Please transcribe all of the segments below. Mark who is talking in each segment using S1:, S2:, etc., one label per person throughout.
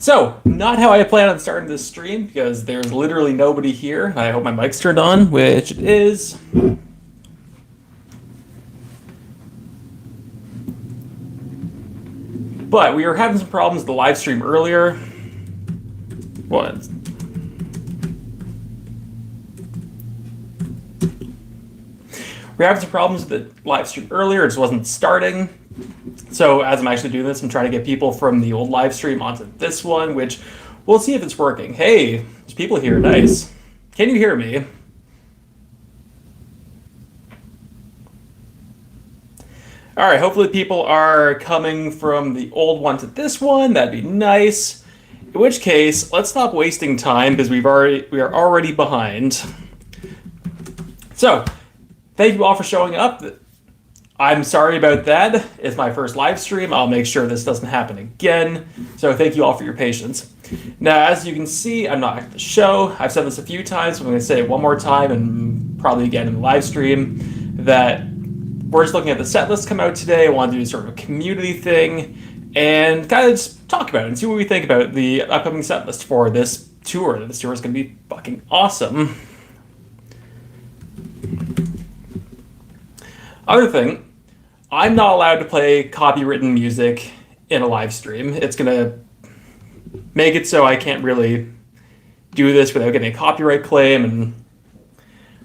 S1: So, not how I plan on starting this stream because there's literally nobody here. I hope my mic's turned on, which it is. But we were having some problems with the live stream earlier. What? We were having some problems with the live stream earlier. It just wasn't starting. So as I'm actually doing this, I'm trying to get people from the old live stream onto this one, which we'll see if it's working. Hey, there's people here. Nice. Can you hear me? All right, hopefully people are coming from the old one to this one. That'd be nice. In which case, let's stop wasting time because we are already behind. So, thank you all for showing up. I'm sorry about that. It's my first live stream. I'll make sure this doesn't happen again. So thank you all for your patience. Now, as you can see, I'm not at the show. I've said this a few times, but I'm going to say it one more time and probably again in the live stream that we're just looking at the set list come out today. I want to do sort of a community thing and kind of just talk about it and see what we think about the upcoming set list for this tour. This tour is going to be fucking awesome. Other thing, I'm not allowed to play copywritten music in a live stream. It's going to make it so I can't really do this without getting a copyright claim. And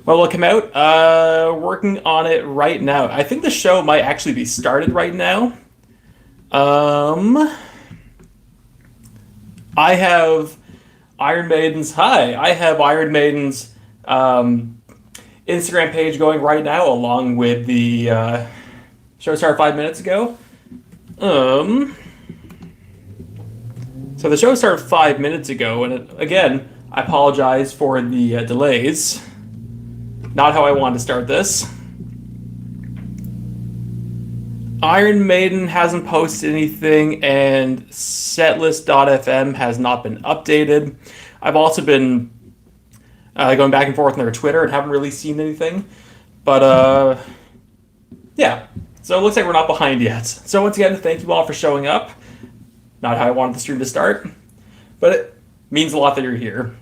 S1: when will it come out? Working on it right now. I think the show might actually be started right now. I have Iron Maiden's Instagram page going right now, along with the show started 5 minutes ago. So the show started 5 minutes ago, and again, I apologize for the delays. Not how I wanted to start this. Iron Maiden hasn't posted anything, and Setlist.fm has not been updated. I've also been going back and forth on their Twitter and haven't really seen anything. But, yeah. So it looks like we're not behind yet. So once again, thank you all for showing up. Not how I wanted the stream to start, but it means a lot that you're here.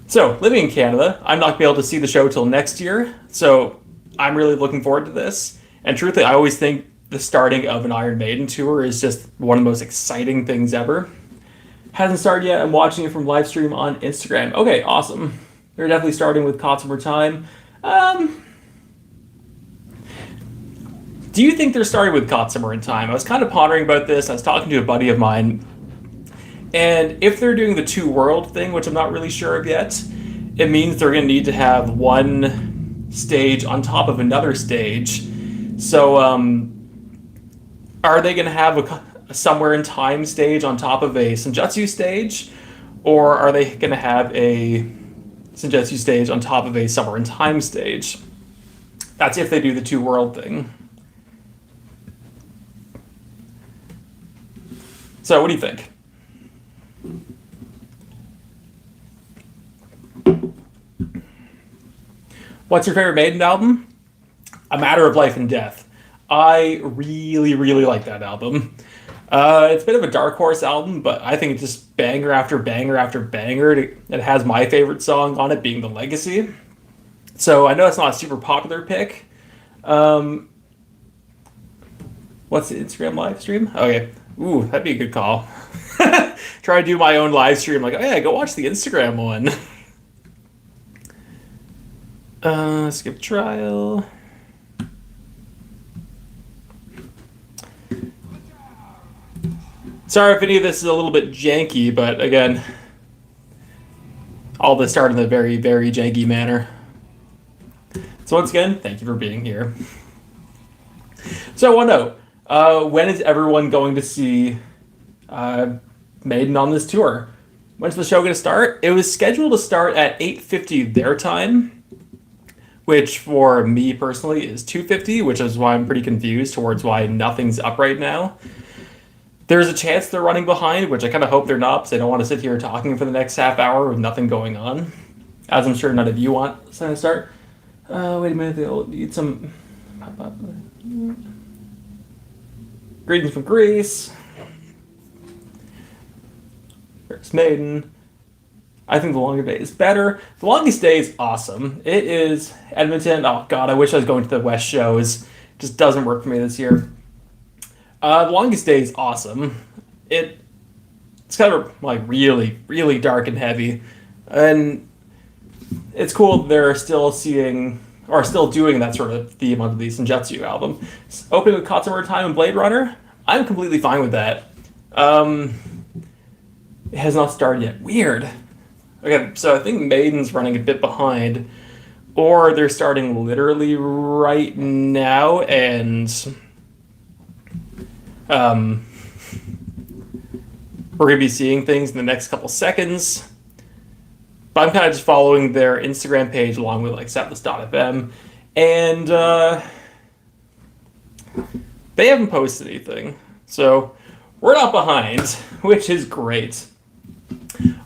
S1: So, living in Canada, I'm not going to be able to see the show till next year, so I'm really looking forward to this. And truthfully, I always think the starting of an Iron Maiden tour is just one of the most exciting things ever. Hasn't started yet. I'm watching it from live stream on Instagram. Okay, awesome. They're definitely starting with Caught Some More Time. Do you think they're starting with Caught Somewhere in Time? I was kind of pondering about this. I was talking to a buddy of mine. And if they're doing the two world thing, which I'm not really sure of yet, it means they're going to need to have one stage on top of another stage. So, are they going to have a Somewhere in Time stage on top of a Senjutsu stage? Or are they going to have a Senjutsu stage on top of a Somewhere in Time stage? That's if they do the two world thing. So, what do you think? What's your favorite Maiden album? A Matter of Life and Death. I really, really like that album. It's a bit of a dark horse album, but I think it's just banger after banger after banger. It has my favorite song on it being The Legacy. So I know it's not a super popular pick. What's the Instagram live stream? Okay. Ooh, that'd be a good call. Try to do my own live stream. Like, oh yeah, go watch the Instagram one. Skip trial. Sorry if any of this is a little bit janky, but again, all this started in a very, very janky manner. So once again, thank you for being here. So I want to know, when is everyone going to see Maiden on this tour? When's the show going to start? It was scheduled to start at 8:50 their time, which for me personally is 2:50, which is why I'm pretty confused towards why nothing's up right now. There's a chance they're running behind, which I kind of hope they're not, because I don't want to sit here talking for the next half hour with nothing going on, as I'm sure none of you want to start. Wait a minute, they'll need some... Greetings from Greece. Fairest Maiden. I think The Longest Day is better. The Longest Day is awesome. It is Edmonton. Oh god, I wish I was going to the West shows. Just doesn't work for me this year. The Longest Day is awesome. It's kind of like really, really dark and heavy, and it's cool they're still seeing or still doing that sort of theme on the Senjutsu album. Opening with Katsumer Time and Blade Runner, I'm completely fine with that. It has not started yet. Weird. Okay, so I think Maiden's running a bit behind, or they're starting literally right now, and we're going to be seeing things in the next couple seconds. But I'm kind of just following their Instagram page along with like Setlist.fm, and they haven't posted anything. So we're not behind, which is great.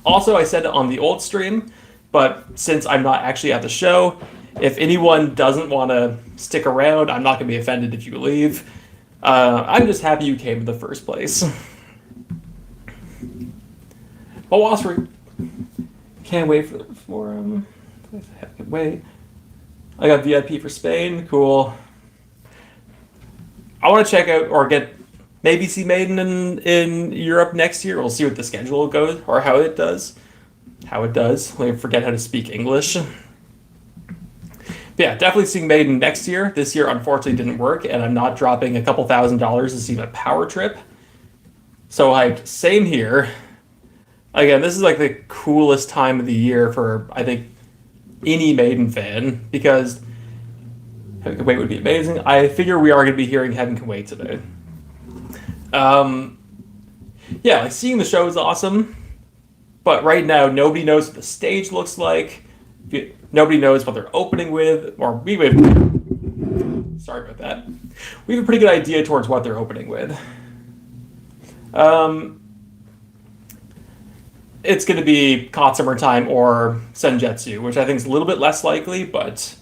S1: Also, I said it on the old stream, but since I'm not actually at the show, if anyone doesn't want to stick around, I'm not going to be offended if you leave. I'm just happy you came in the first place. But whilst we can't wait for the forum, wait. I got VIP for Spain, cool. I want to check out or maybe see Maiden in Europe next year. We'll see what the schedule goes or how it does. Let me forget how to speak English. But yeah, definitely seeing Maiden next year. This year, unfortunately, didn't work, and I'm not dropping a couple $1,000s to see my power trip. So hyped. Same here. Again, this is like the coolest time of the year for, I think, any Maiden fan, because Heaven Can Wait would be amazing. I figure we are going to be hearing Heaven Can Wait today. Yeah, like seeing the show is awesome, but right now nobody knows what the stage looks like. Nobody knows what they're opening with, or sorry about that. We have a pretty good idea towards what they're opening with. It's going to be Katsumer Time or Senjutsu, which I think is a little bit less likely, but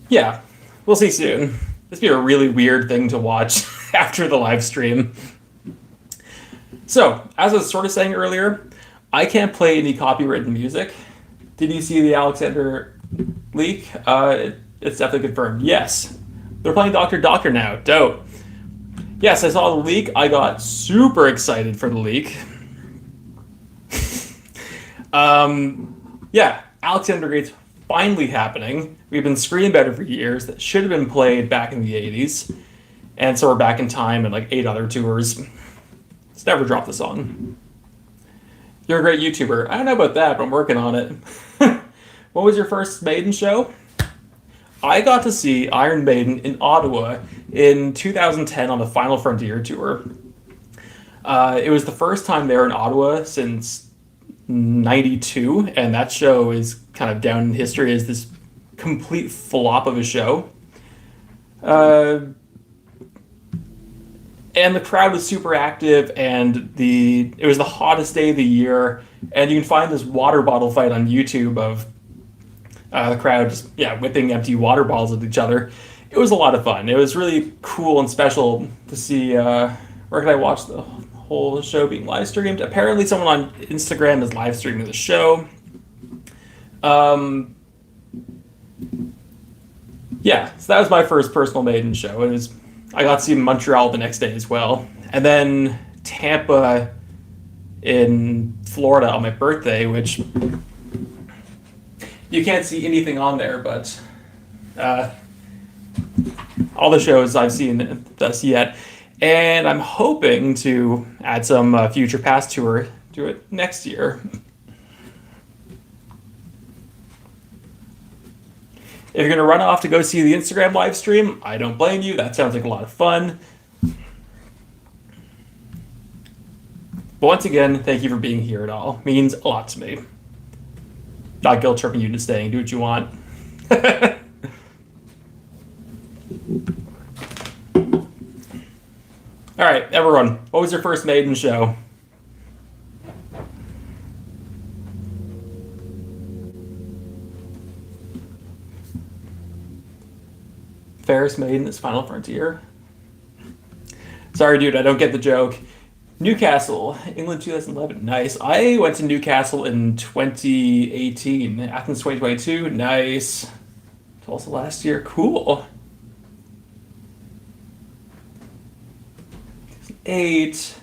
S1: yeah, we'll see soon. This will be a really weird thing to watch after the live stream. So, as I was sort of saying earlier, I can't play any copywritten music. Did you see the Alexander leak? It's definitely confirmed. Yes. They're playing Doctor now. Dope. Yes, I saw the leak. I got super excited for the leak. Yeah, Alexander Gate's finally happening. We've been screaming about it for years. That should have been played back in the 80s. And so we're back in time and like 8 other tours. Let's never drop the song. You're a great YouTuber. I don't know about that, but I'm working on it. What was your first Maiden show? I got to see Iron Maiden in Ottawa in 2010 on the Final Frontier tour. It was the first time they were in Ottawa since 92, and that show is kind of down in history as this complete flop of a show. And the crowd was super active, and it was the hottest day of the year, and you can find this water bottle fight on YouTube of the crowd just, whipping empty water bottles at each other. It was a lot of fun. It was really cool and special to see. Where could I watch the whole show being live streamed? Apparently someone on Instagram is live streaming the show. Yeah, so that was my first personal Maiden show. I got to see Montreal the next day as well. And then Tampa in Florida on my birthday, which you can't see anything on there, but all the shows I've seen thus yet. And I'm hoping to add some Future Past tour to it next year. If you're going to run off to go see the Instagram live stream, I don't blame you. That sounds like a lot of fun. But once again, thank you for being here at all. It means a lot to me. Not guilt tripping you into staying. Do what you want. All right, everyone. What was your first Maiden show? Fairest Maiden is Final Frontier. Sorry, dude, I don't get the joke. Newcastle, England 2011. Nice. I went to Newcastle in 2018. Athens 2022. Nice. Tulsa last year. Cool. 8.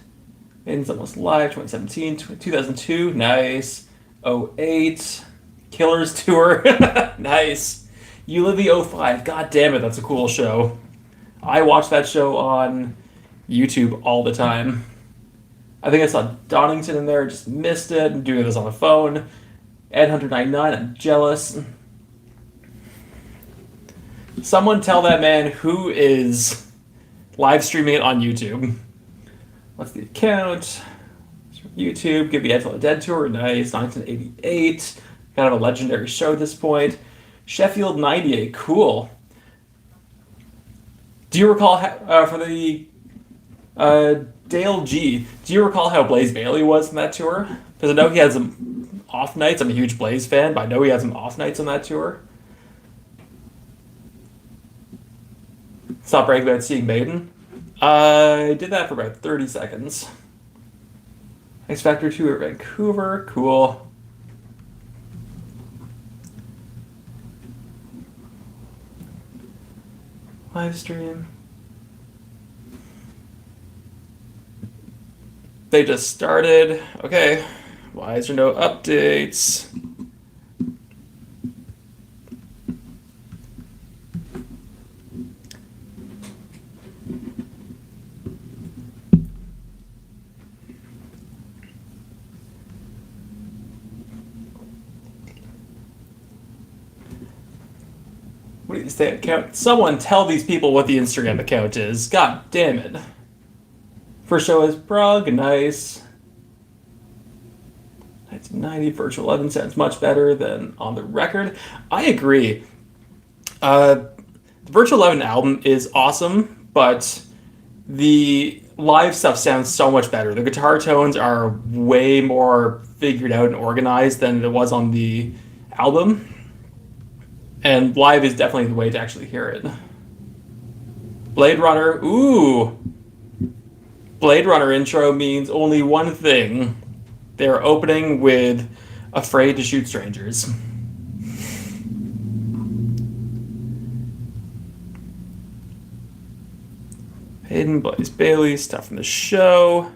S1: Maiden's Almost Live 2017. 2002. Nice. 08. Killers Tour. Nice. You Live the 05. God damn it, that's a cool show. I watch that show on YouTube all the time. I think I saw Donington in there, just missed it. I'm doing this on the phone. Ed Hunter 99, I'm jealous. Someone tell that man who is live streaming it on YouTube. What's the account? YouTube, give the Ed Dead tour, nice. 1988, kind of a legendary show at this point. Sheffield 98, cool. Do you recall for the Dale G, do you recall how Blaze Bailey was in that tour? Because I know he had some off nights. I'm a huge Blaze fan, but I know he had some off nights on that tour. Stop bragging about seeing Maiden. I did that for about 30 seconds. X Factor 2 at Vancouver, cool. Live stream. They just started. Okay. Why is there no updates? What do you say account? Someone tell these people what the Instagram account is. God damn it. First show is Prague, nice. 1990, Virtual 11 sounds much better than on the record. I agree. The Virtual 11 album is awesome, but the live stuff sounds so much better. The guitar tones are way more figured out and organized than it was on the album. And live is definitely the way to actually hear it. Blade Runner, ooh. Blade Runner intro means only one thing. They're opening with Afraid to Shoot Strangers. Hayden, Blaze Bailey, stuff from the show.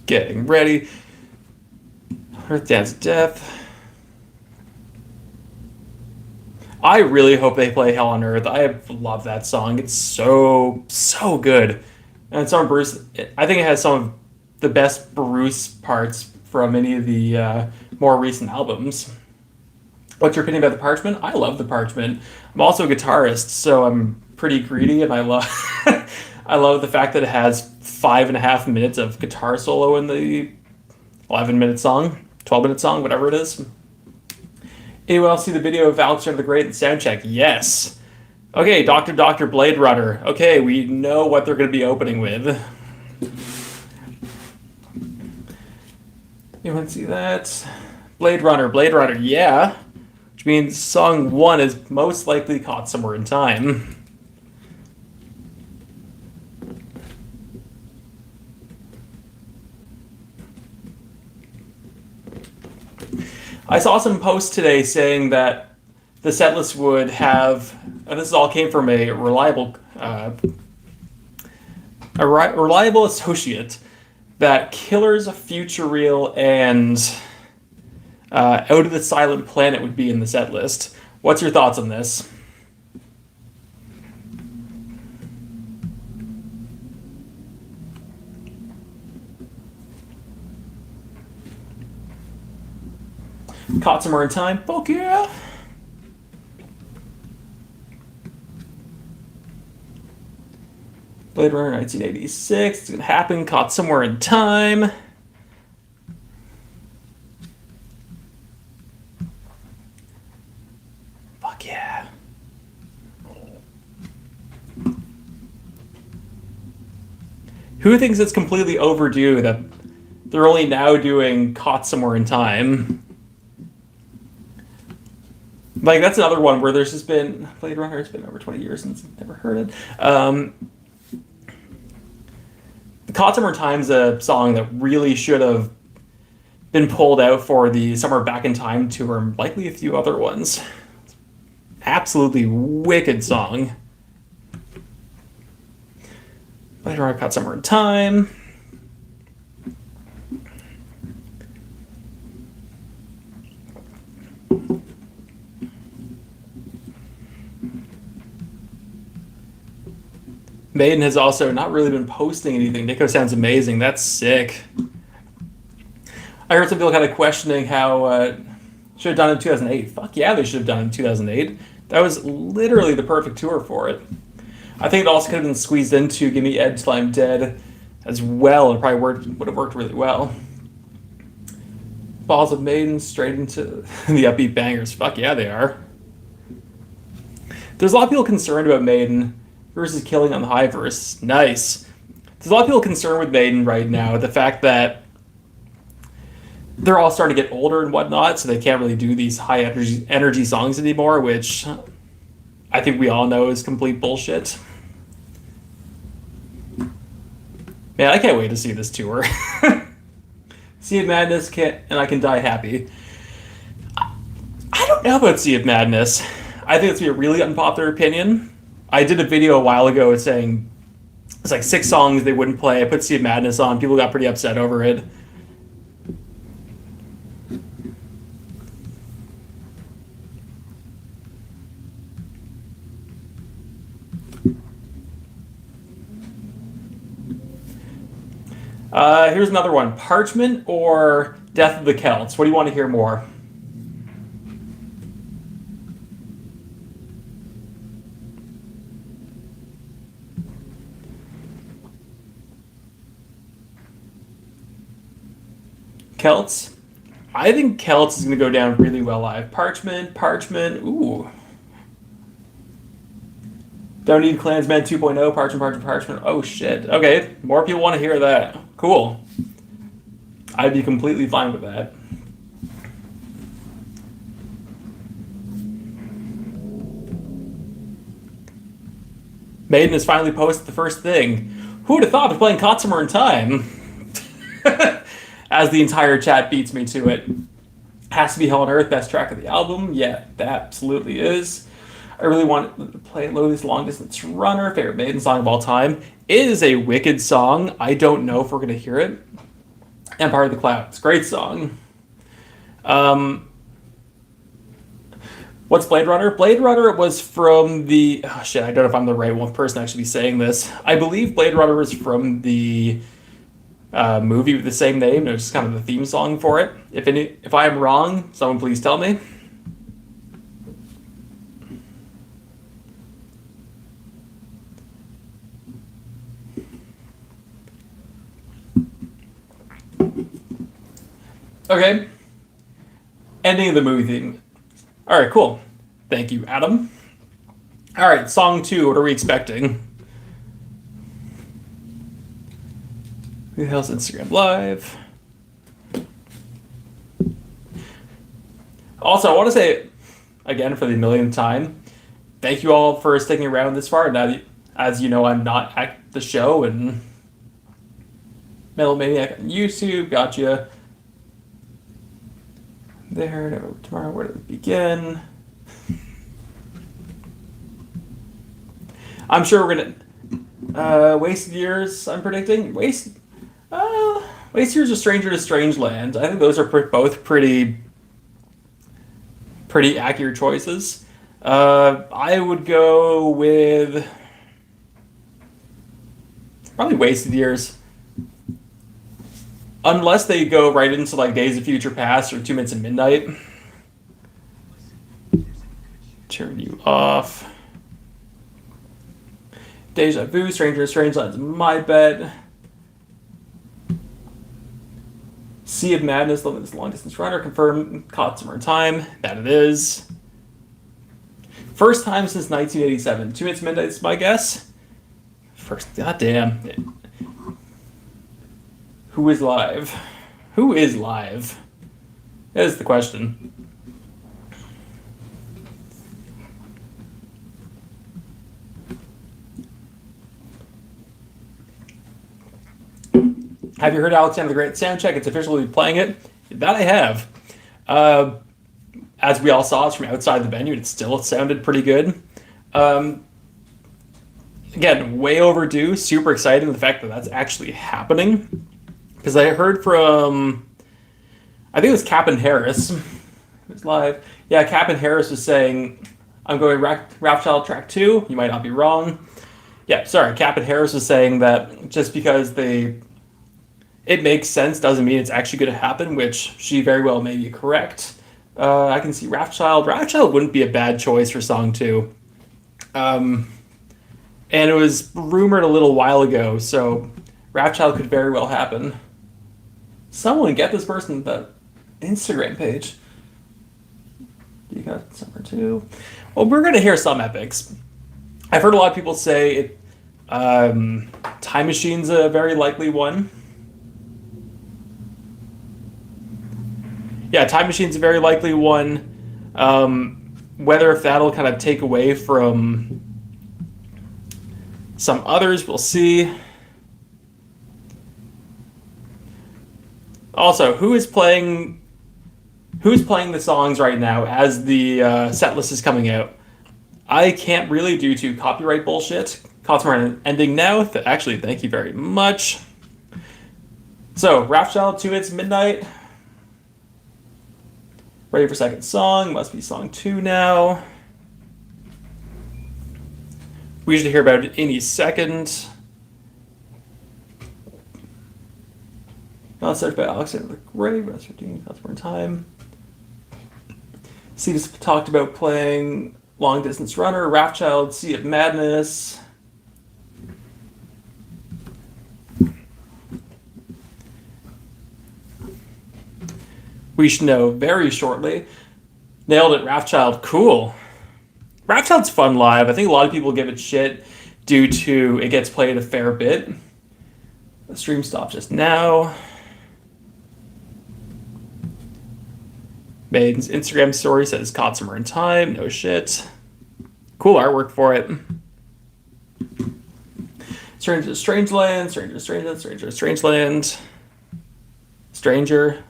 S1: Getting ready. Earth Dance Death. I really hope they play Hell on Earth. I love that song. It's so good. And it's on Bruce. I think it has some of the best Bruce parts from any of the more recent albums. What's your opinion about the Parchment? I love the Parchment. I'm also a guitarist, so I'm pretty greedy, and I love I love the fact that it has 5.5 minutes of guitar solo in the 11-minute song, 12-minute song, whatever it is. Anyone else see the video of Alexander the Great and Soundcheck? Yes. Okay, Dr. Blade Runner. Okay, we know what they're going to be opening with. Anyone see that? Blade Runner, yeah. Which means song 1 is most likely Caught Somewhere in Time. I saw some posts today saying that the setlist would have, and this all came from a reliable associate, that Killers, Future Real, and Out of the Silent Planet would be in the setlist. What's your thoughts on this? Caught Somewhere in Time? Fuck yeah! Blade Runner 1986. It's gonna happen. Caught Somewhere in Time. Fuck yeah. Who thinks it's completely overdue that they're only now doing Caught Somewhere in Time? Like, that's another one where there's just been... Blade Runner, it's been over 20 years since I've never heard it. Caught Summer Time's a song that really should have been pulled out for the Summer Back in Time tour, and likely a few other ones. Absolutely wicked song. Later on, Caught Summer in Time. Maiden has also not really been posting anything. Nico sounds amazing. That's sick. I heard some people kind of questioning how should have done it in 2008. Fuck yeah, they should have done it in 2008. That was literally the perfect tour for it. I think it also could have been squeezed into Give Me Ed Till I'm Dead as well. It probably would have worked really well. Balls of Maiden straight into the upbeat bangers. Fuck yeah, they are. There's a lot of people concerned about Maiden versus Killing on the High verse. Nice. There's a lot of people concerned with Maiden right now. The fact that they're all starting to get older and whatnot, so they can't really do these high energy songs anymore, which I think we all know is complete bullshit. Man, I can't wait to see this tour. Sea of Madness and I Can Die Happy. I don't know about Sea of Madness. I think it's going to be a really unpopular opinion. I did a video a while ago saying it's like 6 songs they wouldn't play. I put Sea of Madness on. People got pretty upset over it. Here's another one. Parchment or Death of the Celts? What do you want to hear more? Celts? I think Celts is going to go down really well live. Parchment, ooh. Don't Need Klansman 2.0, Parchment. Oh shit. Okay, more people want to hear that. Cool. I'd be completely fine with that. Maiden has finally posted the first thing. Who would have thought they're playing Caught Summer in Time? As the entire chat beats me to it. Has to be Hell on Earth, best track of the album. Yeah, that absolutely is. I really want to play Lowly's Long Distance Runner, favorite Maiden song of all time. It is a wicked song. I don't know if we're going to hear it. Empire of the Clouds, great song. What's Blade Runner? Blade Runner was from the... Oh shit, I don't know if I'm the right one person to actually be saying this. I believe Blade Runner was from the movie with the same name. It was just kind of the theme song for it. If I am wrong, someone please tell me. Okay. Ending of the movie theme. All right, cool. Thank you, Adam. All right, song 2. What are we expecting? Who the hell's Instagram Live? Also, I want to say, again, for the millionth time, thank you all for sticking around this far. Now, as you know, I'm not at the show, and Metal Maniac on YouTube, gotcha. There, tomorrow, where do we begin? I'm sure we're gonna Wasted Years. I'm predicting Wasted Years or Stranger to Strangeland. I think those are both pretty accurate choices. I would go with probably Wasted Years. Unless they go right into like Days of Future Past or 2 Minutes of Midnight. Turn you off. Deja Vu, Stranger to Strangeland's my bet. Sea of Madness, The Long Distance Runner, confirmed. Caught Summer in Time, that it is. First time since 1987. 2 Minutes of Midnight's my guess. First, goddamn. Who is live? Who is live? That is the question. Have you heard Alexander the Great Soundcheck? It's officially playing it. That I have. Uh, as we all saw, it's from outside the venue. It still sounded pretty good. Um, Again, way overdue. Super exciting the fact that that's actually happening. Because I heard from, I think it was Captain Harris. It was live. Yeah, Captain Harris was saying, I'm going Rapchild track 2. You might not be wrong. Yeah, sorry. Captain Harris was saying that just because it makes sense doesn't mean it's actually going to happen, which she very well may be correct. I can see Rapchild. Rapchild wouldn't be a bad choice for song 2. And it was rumored a little while ago, so Rapchild could very well happen. Someone get this person the Instagram page. You got number 2. Well, we're going to hear some epics. I've heard a lot of people say Time Machine's a very likely one. Yeah, Time Machine's a very likely one. Whether if that'll kind of take away from some others, we'll see. Also, who's playing the songs right now as the set list is coming out? I can't really due to copyright bullshit. Concert ending now. Actually, thank you very much. So, Rapchild 2 Hits Midnight. Ready for second song. Must be song 2 now. We usually hear about it any second. Not searched by Alexander the Great. Rest 15. That's more time. Steve talked about playing Long Distance Runner, Rapchild, Sea of Madness. We should know very shortly. Nailed it, Rapchild. Cool. Rapchild's fun live. I think a lot of people give it shit due to it gets played a fair bit. The stream stopped just now. Maiden's Instagram story says caught somewhere in time. No shit. Cool artwork for it. Stranger Strangeland, Stranger Strangeland, Stranger Strangeland. Stranger.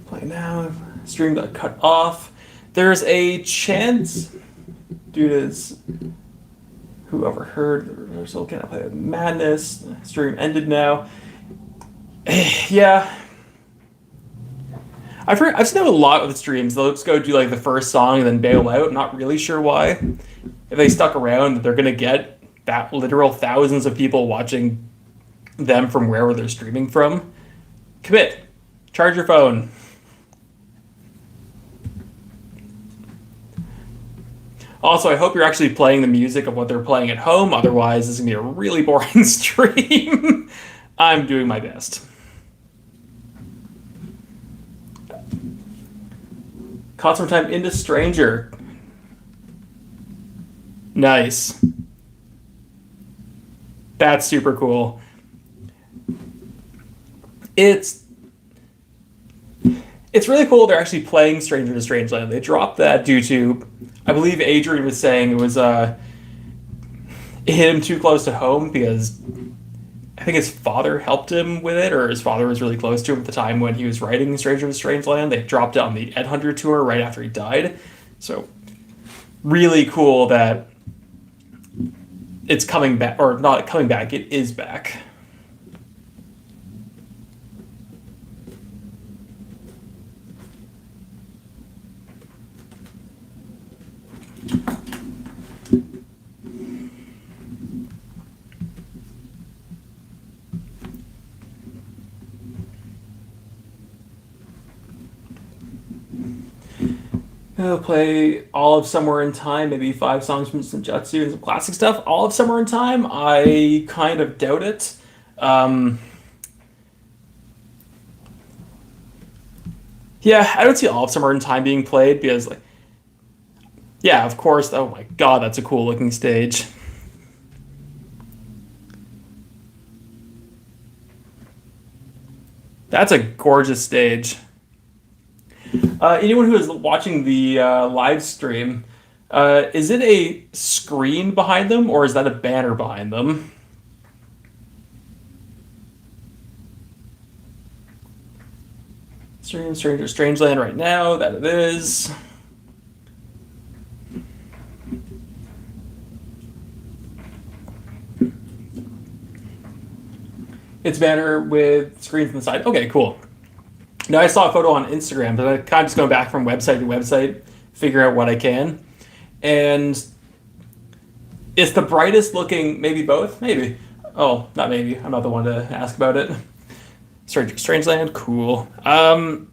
S1: Play now. Stream got cut off. There's a chance, due to this, who overheard the rehearsal, can I play Madness? Stream ended now. Yeah. I've seen a lot of the streams. They'll just go do like the first song and then bail out. Not really sure why. If they stuck around, they're gonna get that literal thousands of people watching them from wherever they're streaming from. Commit. Charge your phone. Also, I hope you're actually playing the music of what they're playing at home. Otherwise, this is going to be a really boring stream. I'm doing my best. Caught some time into Stranger. Nice. That's super cool. It's really cool they're actually playing Stranger to Strangeland. They dropped that due to, I believe Adrian was saying it was it hit him too close to home because I think his father helped him with it, or his father was really close to him at the time when he was writing Stranger to Strangeland. They dropped it on the Ed Hunter tour right after he died. So really cool that it's coming back, or not coming back, it is back. I'll play all of Somewhere in Time, maybe 5 songs from Senjutsu and some classic stuff. All of Somewhere in Time, I kind of doubt it. Yeah, I don't see all of Somewhere in Time being played because, like, yeah, of course. Oh my god, that's a cool looking stage. That's a gorgeous stage. Anyone who is watching the live stream, is it a screen behind them or is that a banner behind them? Stream Stranger Strangeland right now. That it is. It's banner with screens on the side. Okay, cool. Now I saw a photo on Instagram, but I'm kind of just going back from website to website, figure out what I can. And it's the brightest looking, maybe both? Maybe. Oh, not maybe. I'm not the one to ask about it. Strangeland, cool. But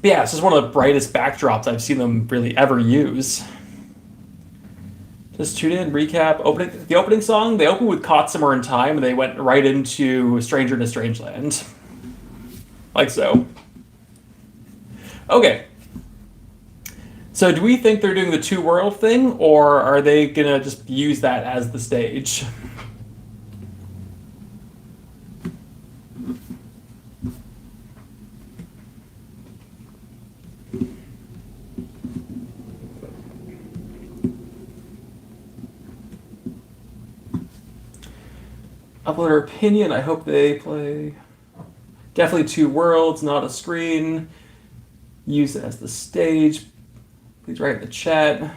S1: yeah, it's just one of the brightest backdrops I've seen them really ever use. Just tune in, recap. The opening song, they opened with Caught Somewhere in Time, and they went right into Stranger in a Strangeland. Like so. Okay. So do we think they're doing the two world thing, or are they gonna just use that as the stage? Uploader opinion, I hope they play definitely two worlds, not a screen. Use it as the stage. Please write in the chat.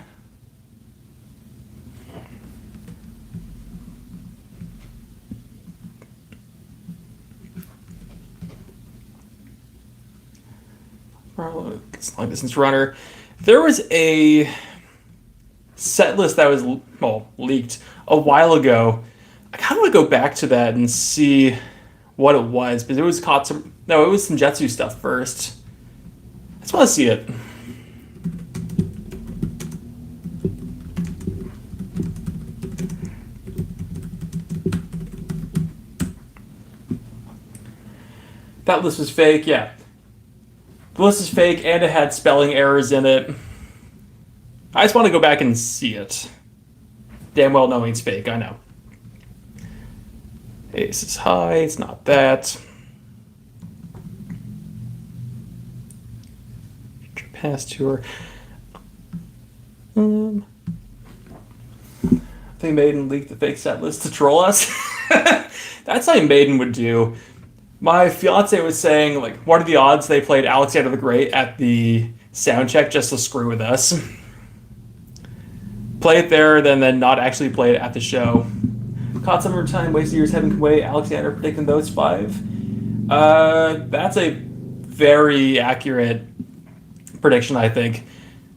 S1: Long distance runner. There was a set list that was leaked a while ago. I kind of want to go back to that and see what it was, because it was it was some Jetsu stuff first. I just want to see it. That list was fake, yeah. The list is fake and it had spelling errors in it. I just want to go back and see it. Damn well knowing it's fake, I know. Ace is high, it's not that. Future Past Tour. I think Maiden leaked the fake set list to troll us. That's something Maiden would do. My fiance was saying, like, what are the odds they played Alexander the Great at the sound check just to screw with us? Play it there, then not actually play it at the show. Caught Summer Time, Wasted Years, Heaven Can Wait, Alexander predicting those 5. That's a very accurate prediction, I think.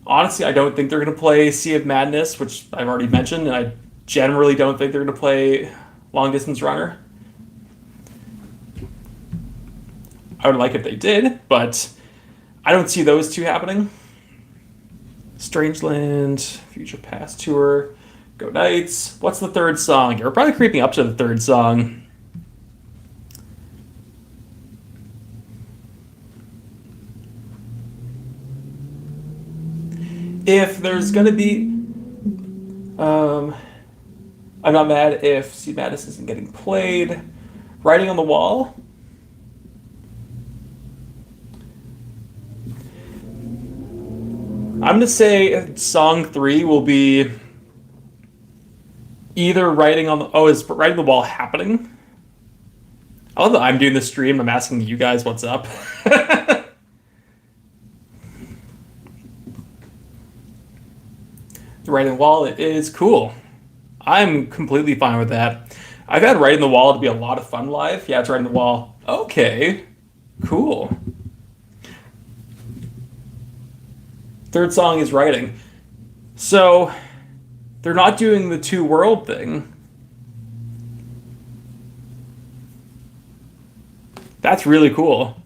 S1: Honestly, I don't think they're going to play Sea of Madness, which I've already mentioned, and I generally don't think they're going to play Long Distance Runner. I would like if they did, but I don't see those two happening. Strangeland, Future Past Tour, Go Knights. What's the third song? You're probably creeping up to the third song. If there's going to be... I'm not mad if Sea Madness isn't getting played. Writing on the Wall. I'm going to say song 3 will be either Writing on the... Oh, is Writing on the Wall happening? I love that I'm doing the stream. I'm asking you guys what's up. The Writing on the Wall, it is cool. I'm completely fine with that. I've had Writing on the Wall to be a lot of fun live. Yeah, it's Writing on the Wall. Okay, cool. Third song is Writing. So, they're not doing the two world thing. That's really cool.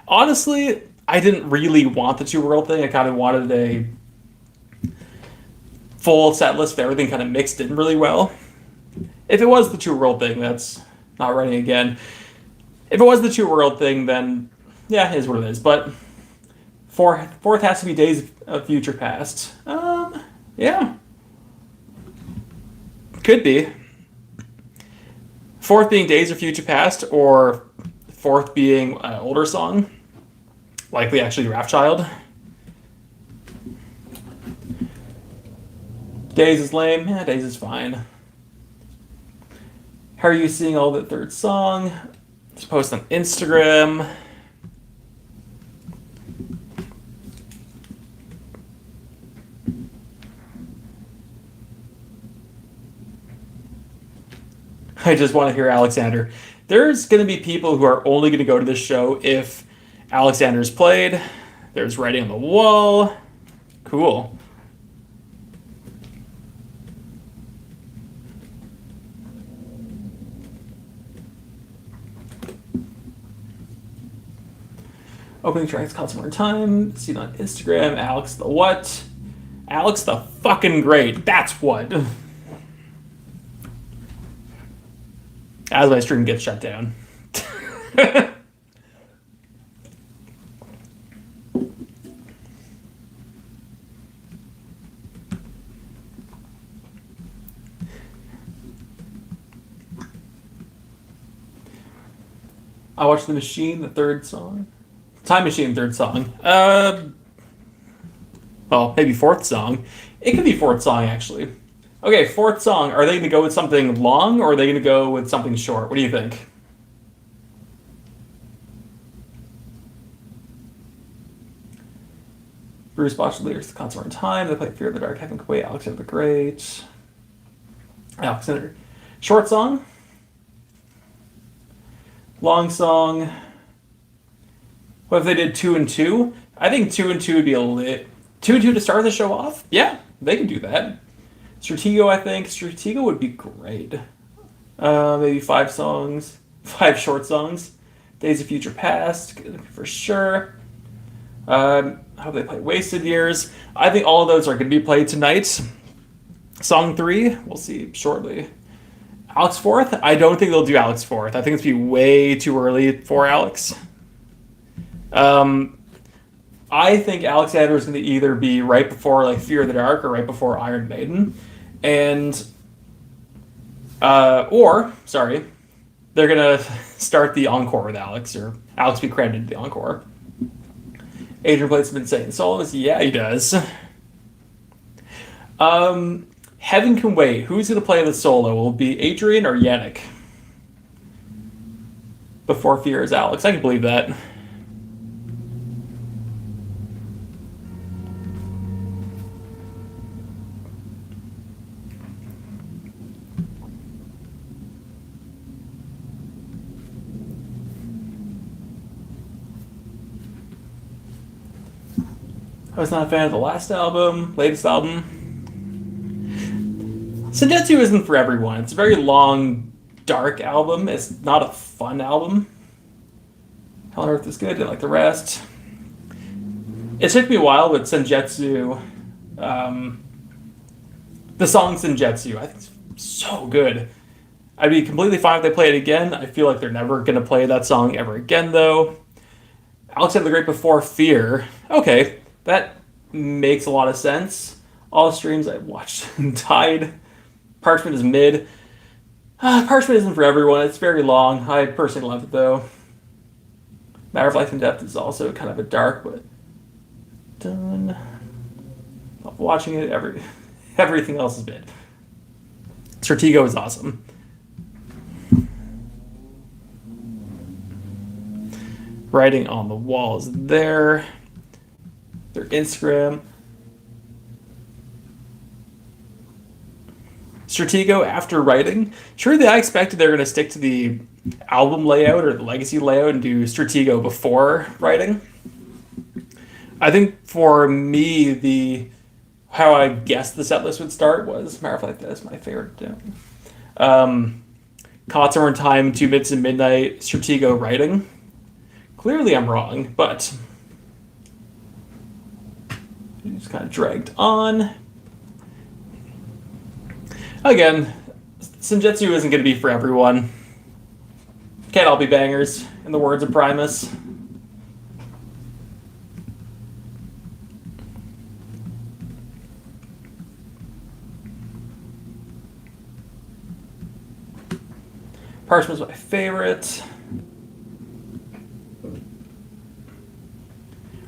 S1: Honestly, I didn't really want the two world thing. I kind of wanted a full set list of everything kind of mixed in really well. If it was the two world thing, that's not Writing again. If it was the two world thing, then yeah, it is what it is. But fourth has to be Days of Future Past. Yeah. Could be. Fourth being Days of Future Past, or fourth being an older song. likely actually Wrathchild. Days is lame. Yeah, Days is fine. How are you seeing all the third song? Just post on Instagram. I just want to hear Alexander. There's going to be people who are only going to go to this show if Alexander's played. There's writing on the wall. Cool. Opening tracks cost more time. Seen on Instagram. Alex the what? Alex the fucking great. That's what. As my stream gets shut down. I watched The Machine, the third song. Time Machine, third song. Well, maybe fourth song. It could be fourth song, actually. Okay, fourth song. Are they going to go with something long, or are they going to go with something short? What do you think? Bruce botched the lyrics to Concert in Time. They play Fear of the Dark, Heaven Kuwait, Alexander the Great. Alexander. Short song. Long song. What if they did 2 and 2? I think 2 and 2 would be a lit. 2 and 2 to start the show off? Yeah, they can do that. Stratego, I think. Stratego would be great. Maybe 5 songs. 5 short songs. Days of Future Past, for sure. How they play Wasted Years. I think all of those are going to be played tonight. Song 3, we'll see shortly. Alex 4th? I don't think they'll do Alex 4th. I think it's be way too early for Alex. I think Alexander is going to either be right before like Fear of the Dark or right before Iron Maiden. And, they're going to start the Encore with Alex, or Alex be credited the Encore. Adrian plays some insane solos. Yeah, he does. Heaven Can Wait. Who's going to play the solo? Will it be Adrian or Yannick? Before Fear is Alex. I can believe that. I was not a fan of the last album, latest album. Senjutsu isn't for everyone. It's a very long, dark album. It's not a fun album. Hell on Earth is good, like the rest. It took me a while with Senjutsu. The song Senjutsu, I think it's so good. I'd be completely fine if they play it again. I feel like they're never going to play that song ever again, though. Alexander the Great before Fear. Okay. That makes a lot of sense. All the streams I watched died. Parchment is mid. Parchment isn't for everyone. It's very long. I personally love it, though. Matter of Life and Death is also kind of a dark, but done. Watching it, everything else is mid. Stratego is awesome. Writing on the wall is there. Their Instagram. Stratego after writing. Surely I expected they're going to stick to the album layout or the legacy layout and do Stratego before writing. I think for me, how I guessed the set list would start was, matter of fact, that's my favorite. Concert in Time, 2 Minutes in Midnight, Stratego writing. Clearly I'm wrong, but it's kind of dragged on. Again, Senjutsu isn't going to be for everyone. Can't all be bangers, in the words of Primus. Parchment's my favorite.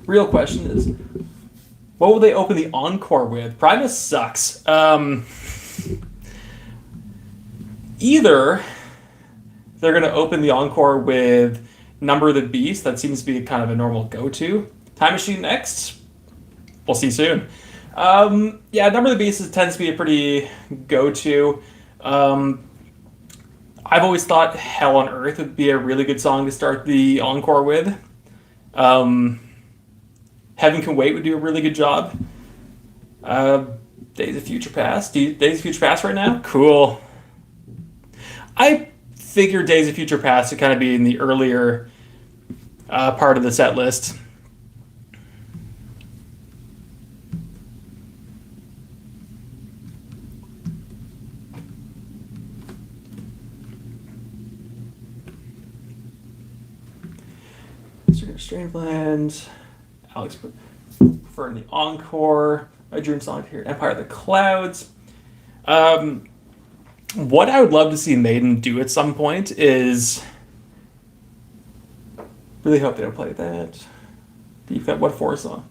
S1: Real question is, what will they open the Encore with? Primus sucks. Either they're going to open the Encore with Number of the Beast. That seems to be kind of a normal go-to. Time Machine next. We'll see soon. Yeah, Number of the Beast tends to be a pretty go-to. I've always thought Hell on Earth would be a really good song to start the Encore with. Heaven Can Wait would do a really good job. Days of Future Past. Days of Future Past right now? Cool. I figured Days of Future Past to kind of be in the earlier part of the set list. Strangeland, Alex preferring the Encore, my dream song here, Empire of the Clouds. What I would love to see Maiden do at some point is, really hope they don't play that. What four song?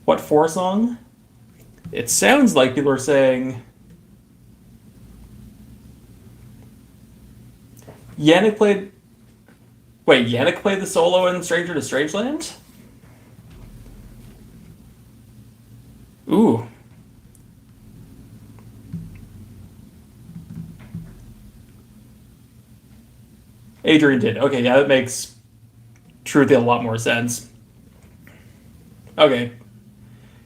S1: What four song? It sounds like people are saying Yannick played. Wait, Yannick played the solo in Stranger to Strangeland? Ooh. Adrian did. Okay, yeah, that makes truthfully a lot more sense. Okay.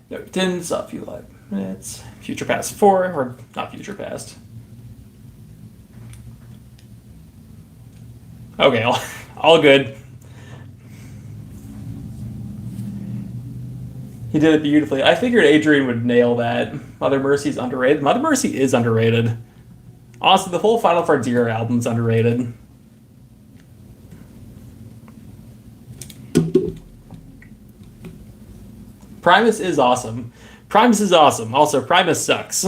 S1: No, didn't stop you live. It's Future Past 4, or not Future Past. Okay, all good. He did it beautifully. I figured Adrian would nail that. Mother Mercy's underrated. Mother Mercy is underrated. Honestly, the whole Final Frontier album's underrated. Primus is awesome. Primus is awesome. Also, Primus sucks.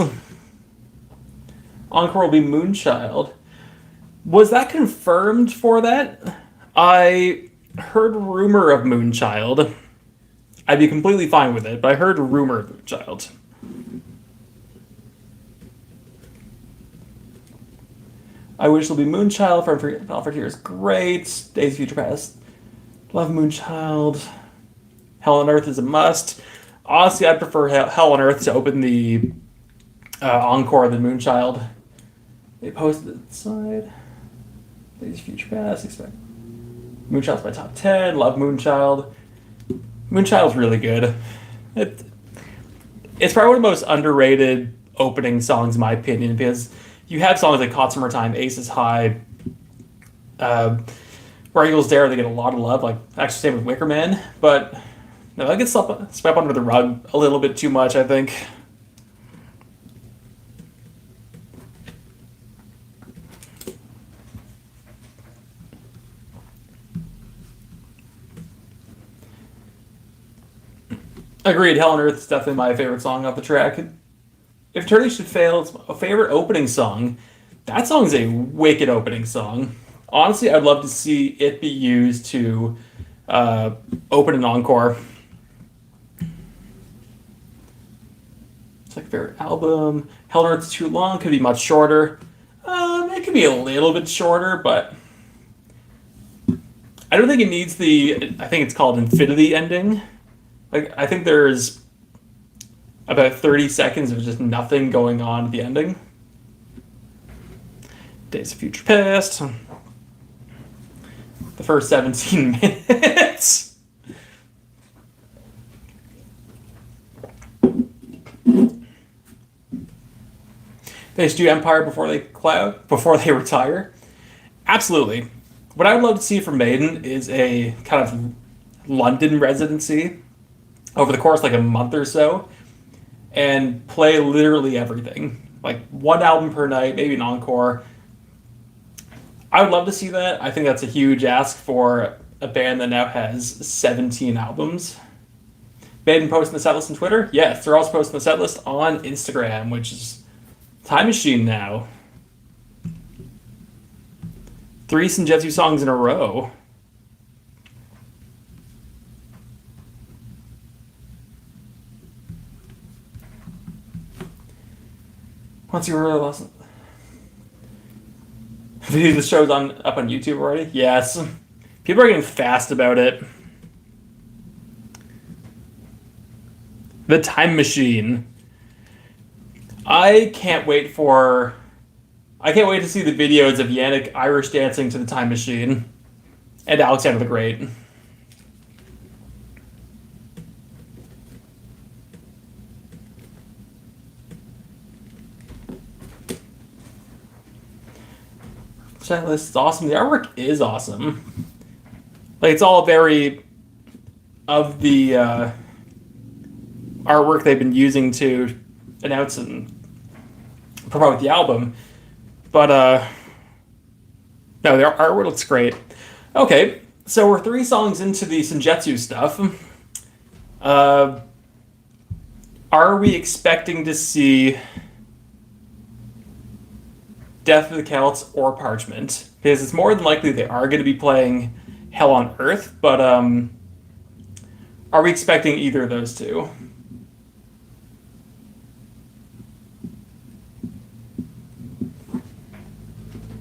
S1: Encore will be Moonchild. Was that confirmed for that? I heard rumor of Moonchild. I'd be completely fine with it, but I heard a rumor of Moonchild. I wish it'll be Moonchild. Final Frontier is great. Days of Future Past. Love Moonchild. Hell on Earth is a must. Honestly, I'd prefer Hell on Earth to open the Encore than Moonchild. They posted the side. Days of Future Past. Expect Moonchild's my top 10. Love Moonchild. Moonchild's really good. It's probably one of the most underrated opening songs, in my opinion, because you have songs like Caught Summertime, Aces High, Where Eagles Dare, they get a lot of love, like actually same with Wicker Man, but no, that gets swept under the rug a little bit too much, I think. Agreed, Hell on Earth is definitely my favorite song off the track. If Eternity Should Fail, it's a favorite opening song. That song's a wicked opening song. Honestly, I'd love to see it be used to open an Encore. It's like favorite album. Hell on Earth's too long, could be much shorter. It could be a little bit shorter, but I don't think it needs I think it's called Infinity ending. Like, I think there's about 30 seconds of just nothing going on at the ending. Days of Future Past. The first 17 minutes. They should do Empire before they retire. Absolutely. What I would love to see from Maiden is a kind of London residency over the course like a month or so, and play literally everything. Like one album per night, maybe an encore. I would love to see that. I think that's a huge ask for a band that now has 17 albums. Maiden posting the setlist on Twitter? Yes, they're also posting the setlist on Instagram, which is Time Machine now. 3 Senjutsu songs in a row. Once you were last. The show's up on YouTube already? Yes. People are getting fast about it. The Time Machine. I can't wait to see the videos of Yannick Irish dancing to the Time Machine and Alexander the Great. Setlist is awesome. The artwork is awesome. Like, it's all very of the artwork they've been using to announce and promote the album. But no, their artwork looks great. Okay, so we're 3 songs into the Senjutsu stuff. Are we expecting to see Death of the Celts or Parchment? Because it's more than likely they are going to be playing Hell on Earth, but are we expecting either of those two?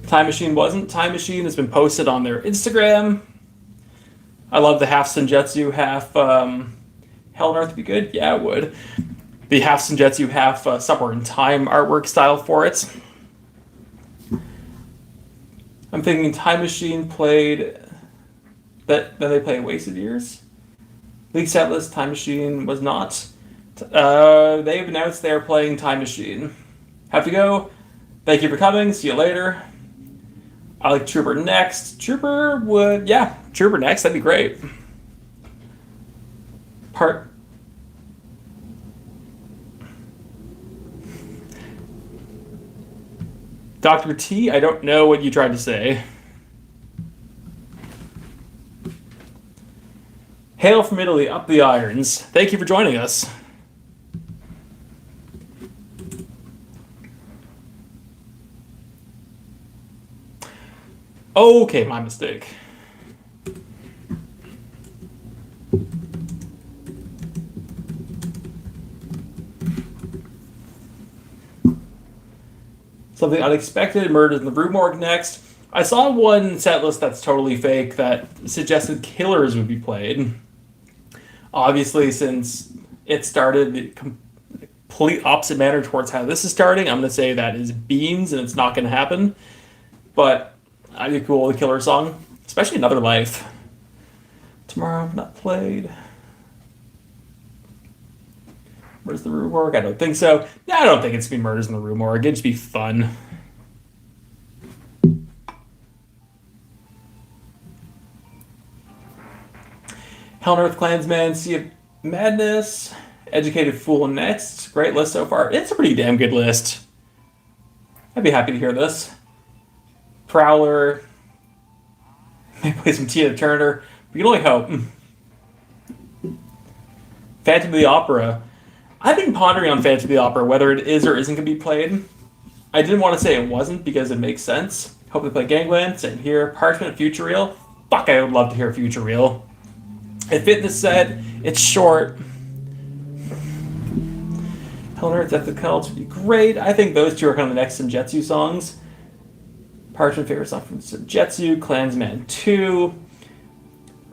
S1: Time Machine wasn't. Time Machine has been posted on their Instagram. I love the half Senjutsu, half Hell on Earth would be good. Yeah, it would. The half Senjutsu, half Somewhere in Time artwork style for it. I'm thinking Time Machine played that. Then they played Wasted Years. League Setlist, Time Machine was not. They've announced they're playing Time Machine. Have to go. Thank you for coming. See you later. I like Trooper next. Trooper next. That'd be great. Dr. T, I don't know what you tried to say. Hail from Italy, up the irons. Thank you for joining us. Okay, my mistake. Something unexpected, Murders in the Rue Morgue next. I saw one set list that's totally fake that suggested Killers would be played. Obviously, since it started the complete opposite manner towards how this is starting, I'm going to say that is beans and it's not going to happen. But I'd be cool with a Killer song, especially Another Life. Tomorrow, not played. Murders in the Rue Morgue? I don't think so. No, I don't think it's going to be Murders in the Rue Morgue. It'd just be fun. Hell on Earth, Clansman, Sea of Madness, Educated Fool next. Great list so far. It's a pretty damn good list. I'd be happy to hear this. Prowler. Maybe play some Tina Turner. We can only hope. Phantom of the Opera. I've been pondering on Phantom of the Opera, whether it is or isn't going to be played. I didn't want to say it wasn't because it makes sense. Hope they play Gangland. Same here. Parchment, Future Reel. Fuck, I would love to hear Future Reel. It fit the set. It's short. Hell on Earth, Death of the Celts would be great. I think those two are kind of the next Senjutsu songs. Parchment, favorite song from Senjutsu. Clansman 2.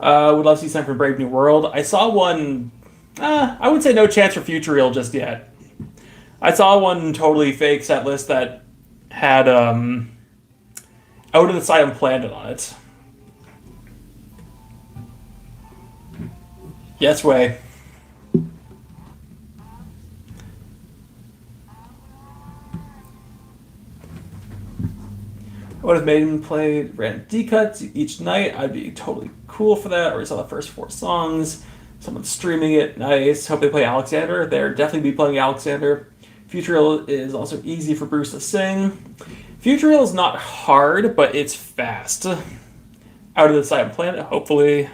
S1: Would love to see something from Brave New World. I saw one. I would say no chance for Future Reel just yet. I saw one totally fake set list that had Out of the Sight Unplanned on it. Yes, way. What if Maiden played random D-cuts each night? I'd be totally cool for that. I already saw the first 4 songs. Someone's streaming it. Nice. Hope they play Alexander. They're definitely be playing Alexander. Future Reel is also easy for Bruce to sing. Future Reel is not hard, but it's fast. Out of the Sight Planet, hopefully.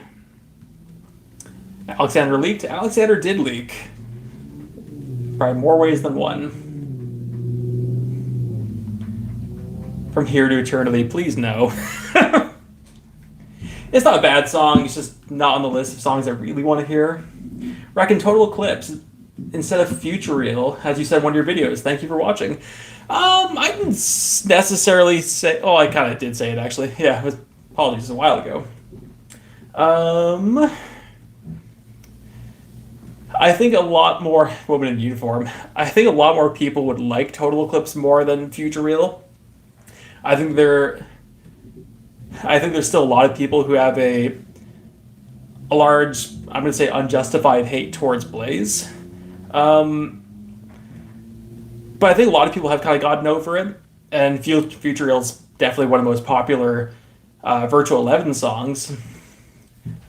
S1: Alexander leaked. Alexander did leak. Probably more ways than one. From Here to Eternity, please no. It's not a bad song, it's just not on the list of songs I really want to hear. Reckon Total Eclipse instead of Future Reel, as you said in one of your videos. Thank you for watching. I didn't necessarily say. Oh, I kind of did say it actually. Yeah, it was, apologies, a while ago. Um, I think a lot more women in uniform. I think a lot more people would like Total Eclipse more than Future Real. I think there. I think there's still a lot of people who have a large, I'm going to say, unjustified hate towards Blaze. Um, but I think a lot of people have kind of gotten over it, and Future Real's definitely one of the most popular Virtual 11 songs.